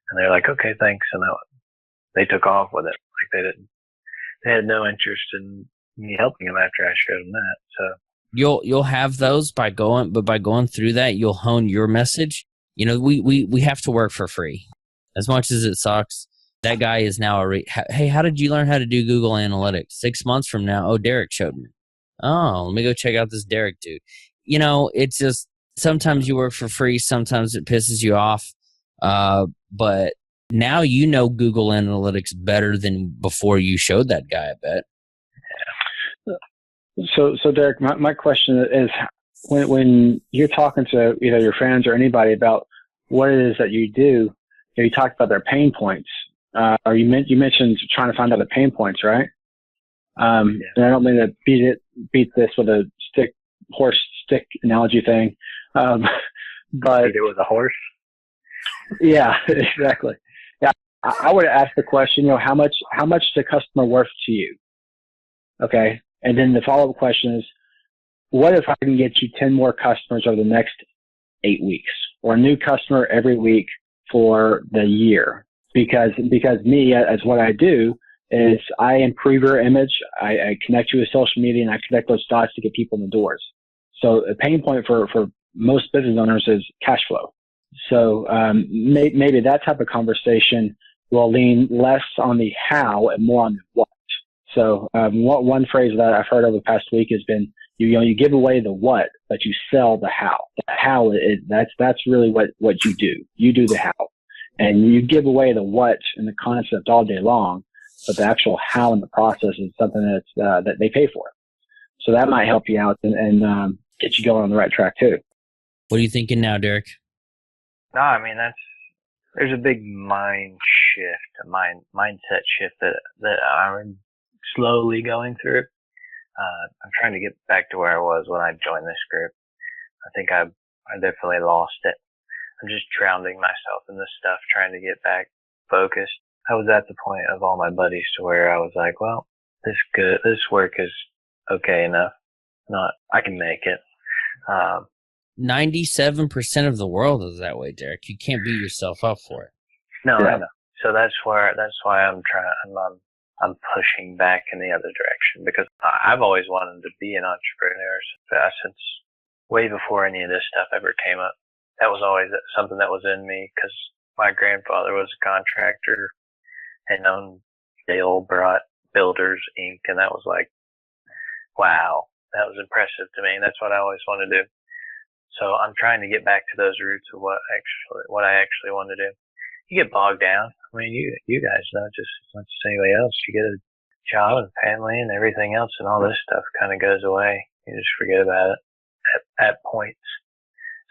and they're like, okay, thanks. And they took off with it. Like they had no interest in me helping them after I showed them that. So you'll have those by going through that, you'll hone your message. We have to work for free. As much as it sucks, that guy is now hey, how did you learn how to do Google Analytics? 6 months from now, oh, Derek showed me. Oh, let me go check out this Derek dude. It's just sometimes you work for free, sometimes it pisses you off. But now Google Analytics better than before you showed that guy, I bet. So Derek, my question is, when you're talking to either your friends or anybody about what it is that you do, you talked about their pain points, or you mentioned trying to find out the pain points, right? And I don't mean to beat this with a horse stick analogy thing, but beat it with a horse. Yeah, exactly. Yeah, I would ask the question, how much is the customer worth to you? Okay. And then the follow-up question is, what if I can get you 10 more customers over the next 8 weeks, or a new customer every week for the year? Because me, as what I do is I improve your image, I connect you with social media, and I connect those dots to get people in the doors. So a pain point for most business owners is cash flow. So maybe that type of conversation will lean less on the how and more on the what. So one phrase that I've heard over the past week has been, you give away the what, but you sell the how. The how that's really what you do. You do the how, and you give away the what and the concept all day long, but the actual how in the process is something that they pay for. So that might help you out and get you going on the right track too. What are you thinking now, Derek? No, there's a big mindset shift that I'm slowly going through. I'm trying to get back to where I was when I joined this group. I think I definitely lost it. I'm just drowning myself in this stuff, trying to get back focused. I was at the point of all my buddies to where I was like, well, this work is okay enough. I can make it. 97% of the world is that way, Derek. You can't beat yourself up for it. No, Yeah. I know. So that's why I'm pushing back in the other direction, because I've always wanted to be an entrepreneur since way before any of this stuff ever came up. That was always something that was in me, because my grandfather was a contractor and owned Dale Brought Builders Inc. And that was like, wow, that was impressive to me. And that's what I always want to do. So I'm trying to get back to those roots of what I actually want to do. You get bogged down. I mean, you guys know just as much as anybody else. You get a job and family and everything else, and all this stuff kind of goes away. You just forget about it at points.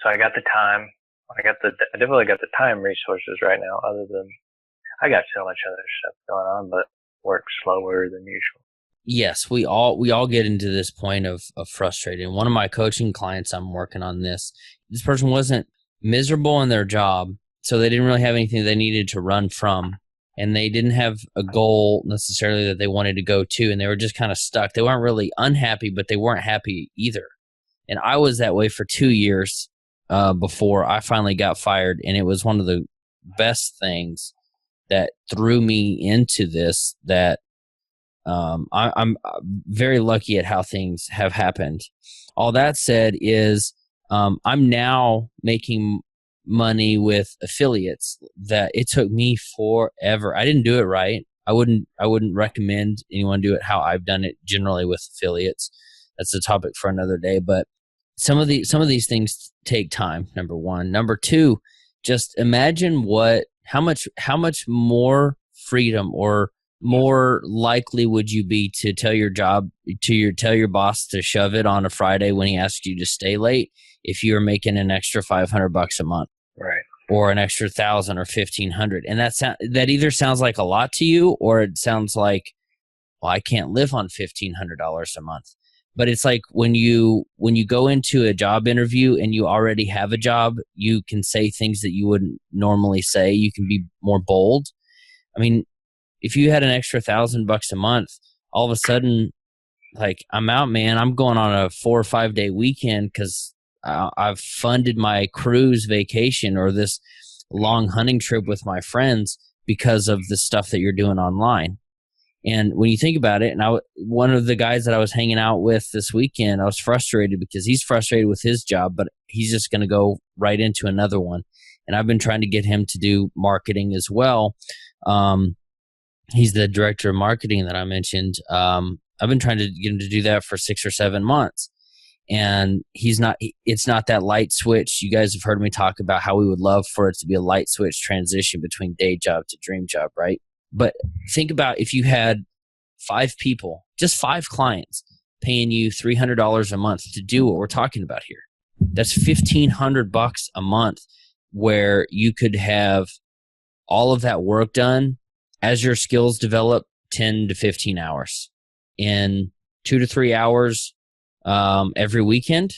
So I got the time. I definitely got the time resources right now. Other than I got so much other stuff going on, but work slower than usual. Yes, we all get into this point of frustrated. One of my coaching clients, I'm working on this. This person wasn't miserable in their job, so they didn't really have anything they needed to run from, and they didn't have a goal necessarily that they wanted to go to, and they were just kind of stuck. They weren't really unhappy, but they weren't happy either. And I was that way for 2 years before I finally got fired, and it was one of the best things that threw me into this. That I'm very lucky at how things have happened. All that said is I'm now making money with affiliates that it took me forever. I didn't do it right. I wouldn't recommend anyone do it how I've done it generally with affiliates. That's a topic for another day. But some of these things take time. Number one. Number two, just imagine how much more freedom or more likely would you be to tell your boss to shove it on a Friday when he asks you to stay late if you were making an extra $500 a month, Right. or an extra 1,000 or 1,500, and that either sounds like a lot to you, or it sounds like, well, I can't live on $1,500 a month. But it's like when you go into a job interview and you already have a job, you can say things that you wouldn't normally say. You can be more bold. I mean, if you had an extra $1,000 a month, all of a sudden, like, I'm out, man. I'm going on a 4 or 5 day weekend because I've funded my cruise vacation or this long hunting trip with my friends because of the stuff that you're doing online. And when you think about it, and one of the guys that I was hanging out with this weekend, I was frustrated because he's frustrated with his job, but he's just going to go right into another one. And I've been trying to get him to do marketing as well. He's the director of marketing that I mentioned. I've been trying to get him to do that for 6 or 7 months. And it's not that light switch. You guys have heard me talk about how we would love for it to be a light switch transition between day job to dream job, right? But think about if you had 5 people, just 5 clients paying you $300 a month to do what we're talking about here. That's $1,500 a month where you could have all of that work done as your skills develop 10 to 15 hours in 2 to 3 hours every weekend.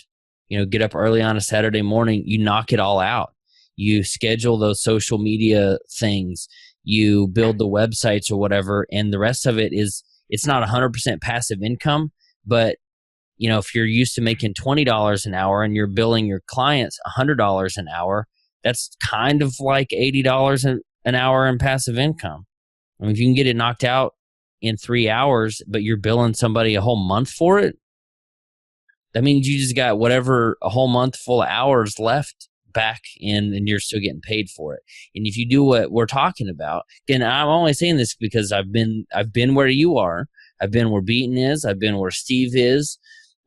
Get up early on a Saturday morning, you knock it all out. You schedule those social media things, you build the websites or whatever, and the rest of it it's not 100% passive income, but if you're used to making $20 an hour and you're billing your clients $100 an hour, that's kind of like $80 an hour in passive income. I mean, if you can get it knocked out in 3 hours, but you're billing somebody a whole month for it, that means you just got whatever a whole month full of hours left back in, and you're still getting paid for it. And if you do what we're talking about, and I'm only saying this because I've been where you are. I've been where Beaton is. I've been where Steve is.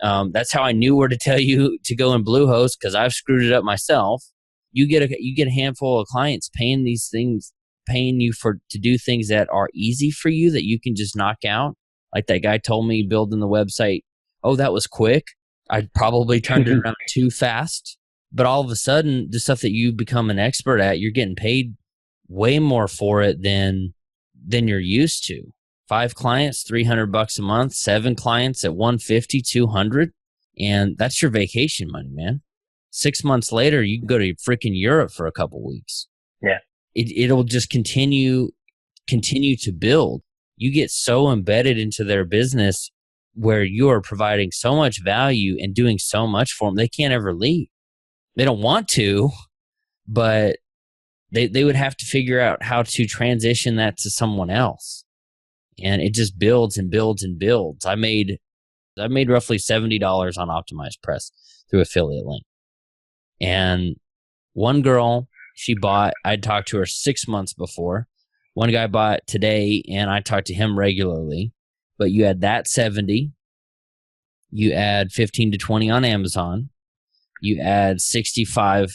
That's how I knew where to tell you to go in Bluehost, because I've screwed it up myself. You get a handful of clients paying you to do things that are easy for you that you can just knock out. Like that guy told me building the website. Oh, that was quick. I probably turned it around too fast. But all of a sudden, the stuff that you become an expert at, you're getting paid way more for it than you're used to. 5 clients, $300 a month, 7 clients at 150, 200. And that's your vacation money, man. 6 months later, you can go to freaking Europe for a couple weeks. Yeah. It'll just continue to build. You get so embedded into their business where you are providing so much value and doing so much for them, they can't ever leave. They don't want to, but they would have to figure out how to transition that to someone else. And it just builds and builds and builds. I made roughly $70 on Optimized Press through affiliate link. And one girl, she bought, I'd talked to her 6 months before. One guy bought today, and I talked to him regularly. But you add that 70, you add 15 to 20 on Amazon, you add 65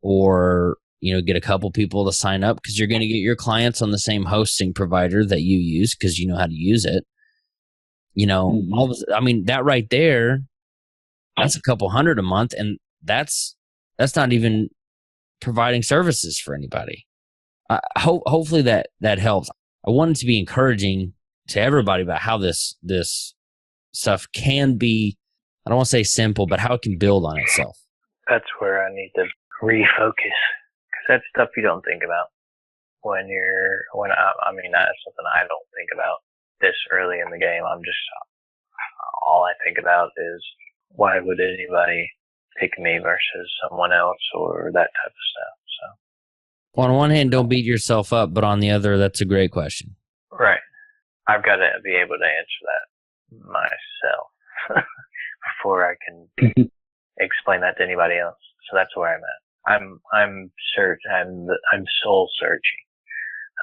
or, get a couple people to sign up because you're going to get your clients on the same hosting provider that you use because you know how to use it. That right there, that's a couple hundred a month, and that's not even providing services for anybody. Hopefully that helps. I wanted to be encouraging to everybody about how this stuff can be, I don't want to say simple, but how it can build on itself. That's where I need to refocus, because that's stuff you don't think about that's something I don't think about this early in the game. All I think about is, why would anybody pick me versus someone else or that type of stuff. So, well, on one hand, don't beat yourself up, but on the other, that's a great question. Right. I've got to be able to answer that myself before I can explain that to anybody else. So that's where I'm at. I'm soul searching.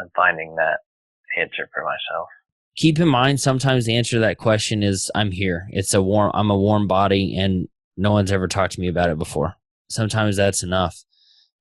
I'm finding that answer for myself. Keep in mind, sometimes the answer to that question is, I'm here. I'm a warm body, and no one's ever talked to me about it before. Sometimes that's enough.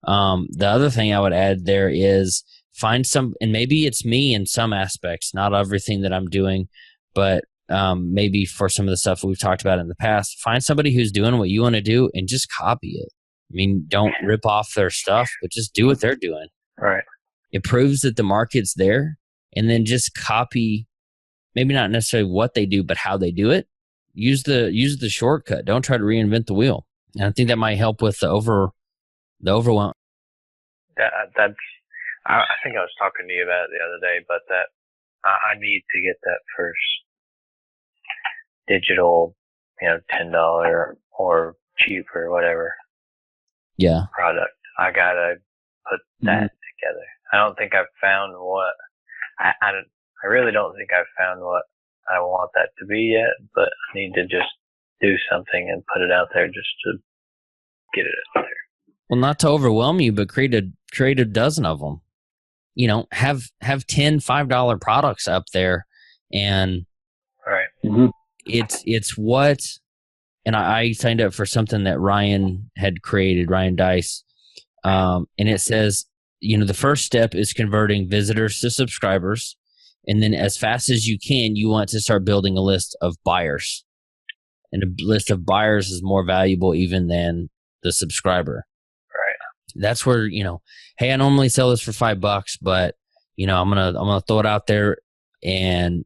The other thing I would add there is find some, and maybe it's me in some aspects, not everything that I'm doing, but maybe for some of the stuff we've talked about in the past, find somebody who's doing what you want to do and just copy it. I mean, don't rip off their stuff, but just do what they're doing. Right. It proves that the market's there, and then just copy, maybe not necessarily what they do, but how they do it. Use the shortcut. Don't try to reinvent the wheel. And I think that might help with the overwhelm. I think I was talking to you about it the other day, but that I need to get that first digital, $10 or cheaper, whatever. Yeah. Product. I gotta put that together. I don't think I've found what I really don't think I've found what I want that to be yet, but I need to just do something and put it out there just to get it out there. Well, not to overwhelm you, but create a dozen of them. Have 10 $5 products up there, and right. It's what. And I signed up for something that Ryan had created, Ryan Dice, and it says, the first step is converting visitors to subscribers. And then as fast as you can, you want to start building a list of buyers. And a list of buyers is more valuable even than the subscriber. Right. That's where, hey, I normally sell this for $5, but, I'm going to throw it out there, and,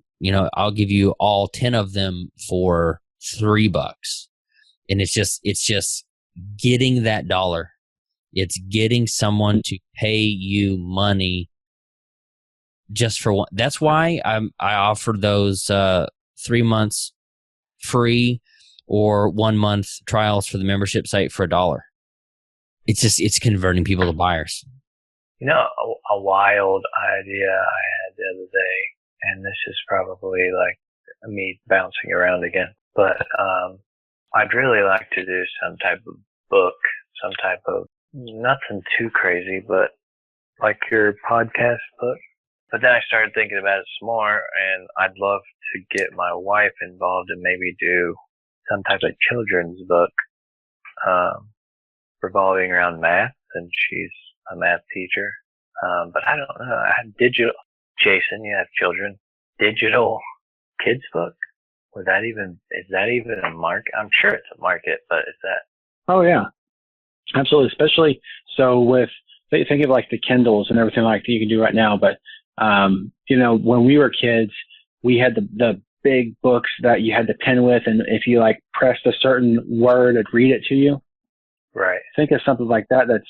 I'll give you all 10 of them for $3. And it's just getting that dollar. It's getting someone to pay you money just for one. That's why I offer those 3 months free or 1 month trials for the membership site for $1. It's converting people to buyers. A wild idea I had the other day, and this is probably like me bouncing around again, but I'd really like to do some type of book, some type of, nothing too crazy, but like your podcast book. But then I started thinking about it some more, and I'd love to get my wife involved and maybe do some type of children's book revolving around math, and she's a math teacher. But I don't know. I had digital. Jason, you have children. Digital kids book. Is that even a market? I'm sure it's a market, but is that? Oh yeah, absolutely. Especially so with, think of like the Kindles and everything like that you can do right now, but When we were kids, we had the big books that you had to pen with, and if you like pressed a certain word, it'd read it to you. Right. Think of something like that. That's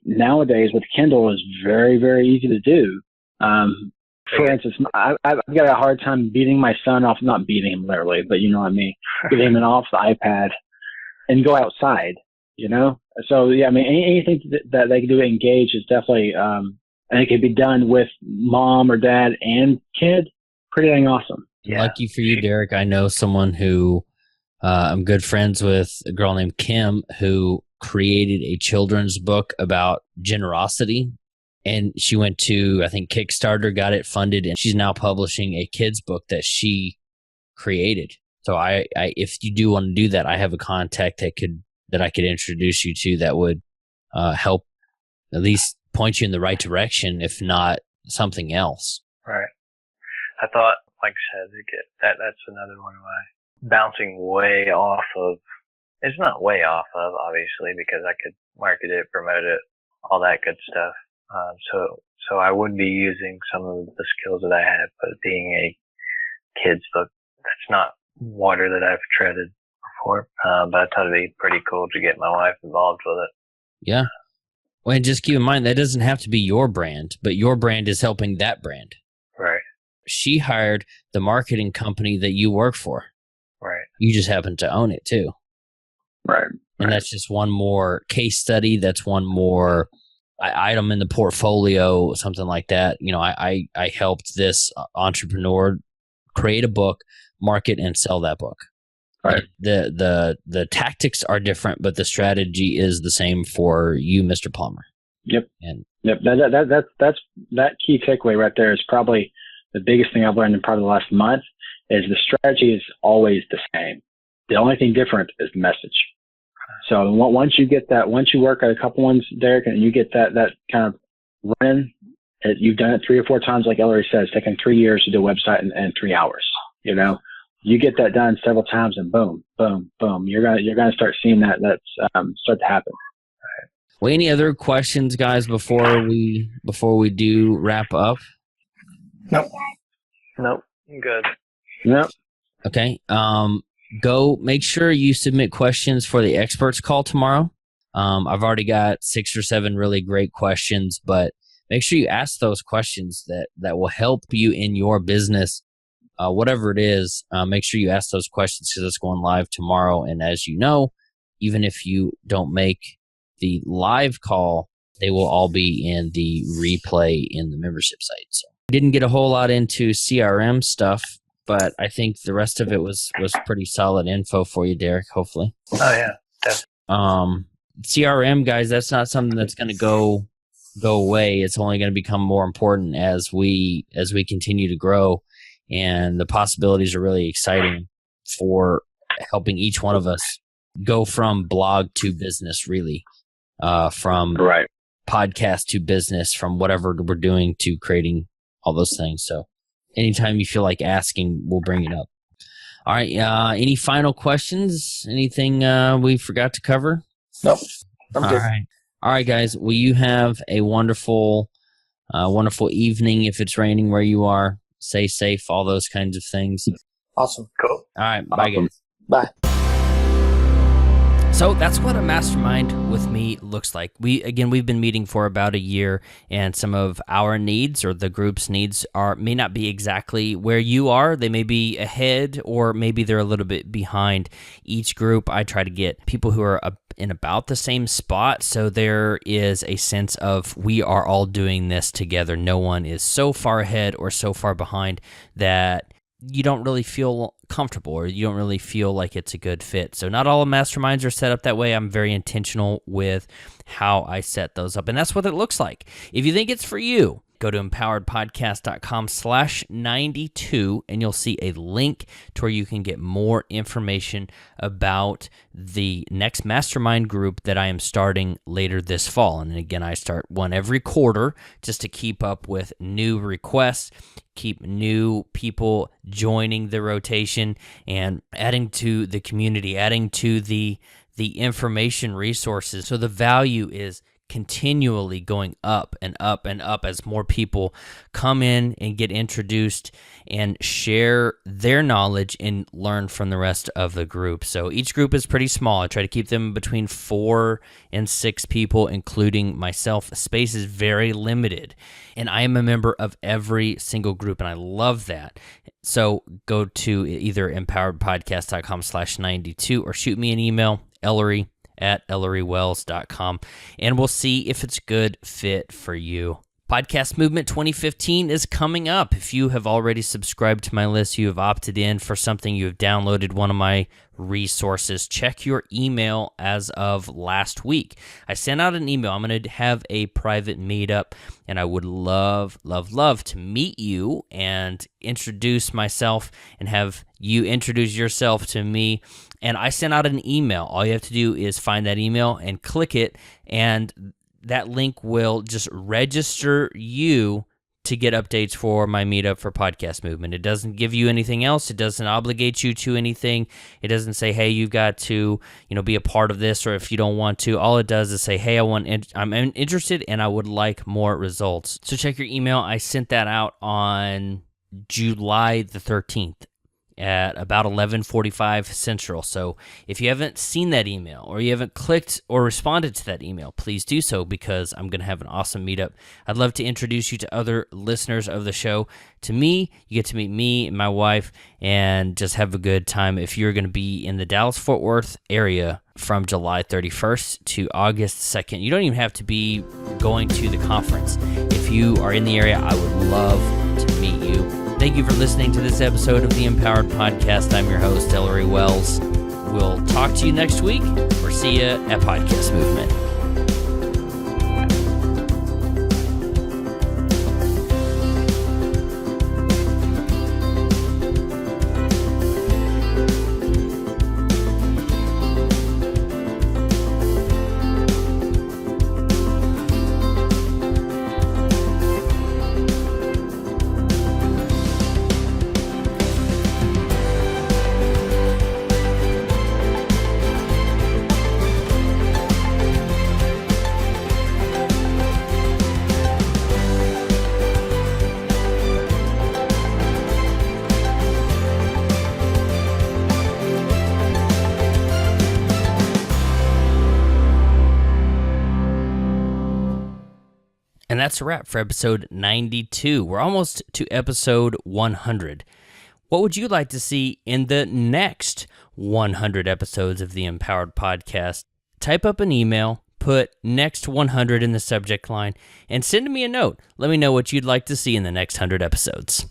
nowadays with Kindle is very, very easy to do. For instance, I've got a hard time beating my son off, not beating him literally, but you know what I mean, getting him off the iPad and go outside, So, yeah, I mean, anything that they can do to engage is definitely, and it can be done with mom or dad and kid. Pretty dang awesome. Yeah. Lucky for you, Derek, I know someone who I'm good friends with, a girl named Kim, who created a children's book about generosity. And she went to, I think, Kickstarter, got it funded, and she's now publishing a kid's book that she created. So I if you do want to do that, I have a contact that I could introduce you to that would help at least point you in the right direction, if not something else. Right. I thought, like I said, that's another one of my bouncing way off of. It's not way off of, obviously, because I could market it, promote it, all that good stuff. So I would be using some of the skills that I have, but being a kid's book, that's not water that I've treaded before. But I thought it'd be pretty cool to get my wife involved with it. Yeah. Well, and just keep in mind, that doesn't have to be your brand, but your brand is helping that brand. Right. She hired the marketing company that you work for. Right. You just happen to own it too. Right. And that's just one more case study. That's one more item in the portfolio, something like that. I helped this entrepreneur create a book, market, and sell that book. Right. The tactics are different, but the strategy is the same for you, Mr. Plummer. Yep. And yep. That's that key takeaway right there is probably the biggest thing I've learned in probably the last month is the strategy is always the same. The only thing different is the message. So once you get that, once you work at a couple ones, Derek, and you get that kind of running, you've done it 3 or 4 times, like Ellery says, taken 3 years to do a website in 3 hours. You get that done several times, and boom, boom, boom, you're gonna start seeing that's start to happen. Well, any other questions, guys, before we do wrap up? Nope. I'm good. Yep. Okay. Go make sure you submit questions for the experts call tomorrow. I've already got 6 or 7 really great questions, but make sure you ask those questions that will help you in your business, whatever it is. Make sure you ask those questions because it's going live tomorrow. And as you know, even if you don't make the live call, they will all be in the replay in the membership site. So didn't get a whole lot into CRM stuff, but I think the rest of it was pretty solid info for you, Derek, hopefully. Oh, yeah. Definitely. CRM, guys, that's not something that's going to go away. It's only going to become more important as we continue to grow, and the possibilities are really exciting for helping each one of us go from blog to business, really, from Right. podcast to business, from whatever we're doing to creating all those things. So anytime you feel like asking, we'll bring it up. All right. Any final questions? Anything we forgot to cover? Nope. I'm good. All right, guys. Well, you have a wonderful evening. If it's raining where you are, stay safe, all those kinds of things. Awesome. Cool. All right. Bye, guys. Bye. So that's what a mastermind with me looks like. We've been meeting for about a year, and some of our needs or the group's needs may not be exactly where you are. They may be ahead, or maybe they're a little bit behind. Each group, I try to get people who are in about the same spot, so there is a sense of we are all doing this together. No one is so far ahead or so far behind that you don't really feel comfortable, or you don't really feel like it's a good fit. So not all masterminds are set up that way. I'm very intentional with how I set those up, and that's what it looks like. If you think it's for you, go to empoweredpodcast.com/92, and you'll see a link to where you can get more information about the next mastermind group that I am starting later this fall. And again, I start one every quarter just to keep up with new requests, keep new people joining the rotation, and adding to the community, adding to the information resources. So the value is continually going up and up and up as more people come in and get introduced and share their knowledge and learn from the rest of the group. So each group is pretty small. I try to keep them between 4 and 6 people, including myself. Space is very limited, and I am a member of every single group, and I love that. So go to either empoweredpodcast.com/92 or shoot me an email, Ellery@ElleryWells.com, and we'll see if it's a good fit for you. Podcast Movement 2015 is coming up. If you have already subscribed to my list, you have opted in for something, you have downloaded one of my resources, check your email as of last week. I sent out an email. I'm going to have a private meetup, and I would love, love, love to meet you and introduce myself and have you introduce yourself to me. And I sent out an email. All you have to do is find that email and click it, and that link will just register you to get updates for my meetup for Podcast Movement. It doesn't give you anything else. It doesn't obligate you to anything. It doesn't say, hey, you've got to, be a part of this, or if you don't want to. All it does is say, hey, I'm interested and I would like more results. So check your email. I sent that out on July the 13th. At about 11:45 Central. So if you haven't seen that email or you haven't clicked or responded to that email, please do so, because I'm going to have an awesome meetup. I'd love to introduce you to other listeners of the show. To me, you get to meet me and my wife and just have a good time. If you're going to be in the Dallas-Fort Worth area from July 31st to August 2nd, you don't even have to be going to the conference. If you are in the area, I would love to meet you. Thank you for listening to this episode of the Empowered Podcast. I'm your host, Ellery Wells. We'll talk to you next week, or see you at Podcast Movement. And that's a wrap for episode 92. We're almost to episode 100. What would you like to see in the next 100 episodes of the Empowered Podcast? Type up an email, put next 100 in the subject line, and send me a note. Let me know what you'd like to see in the next 100 episodes.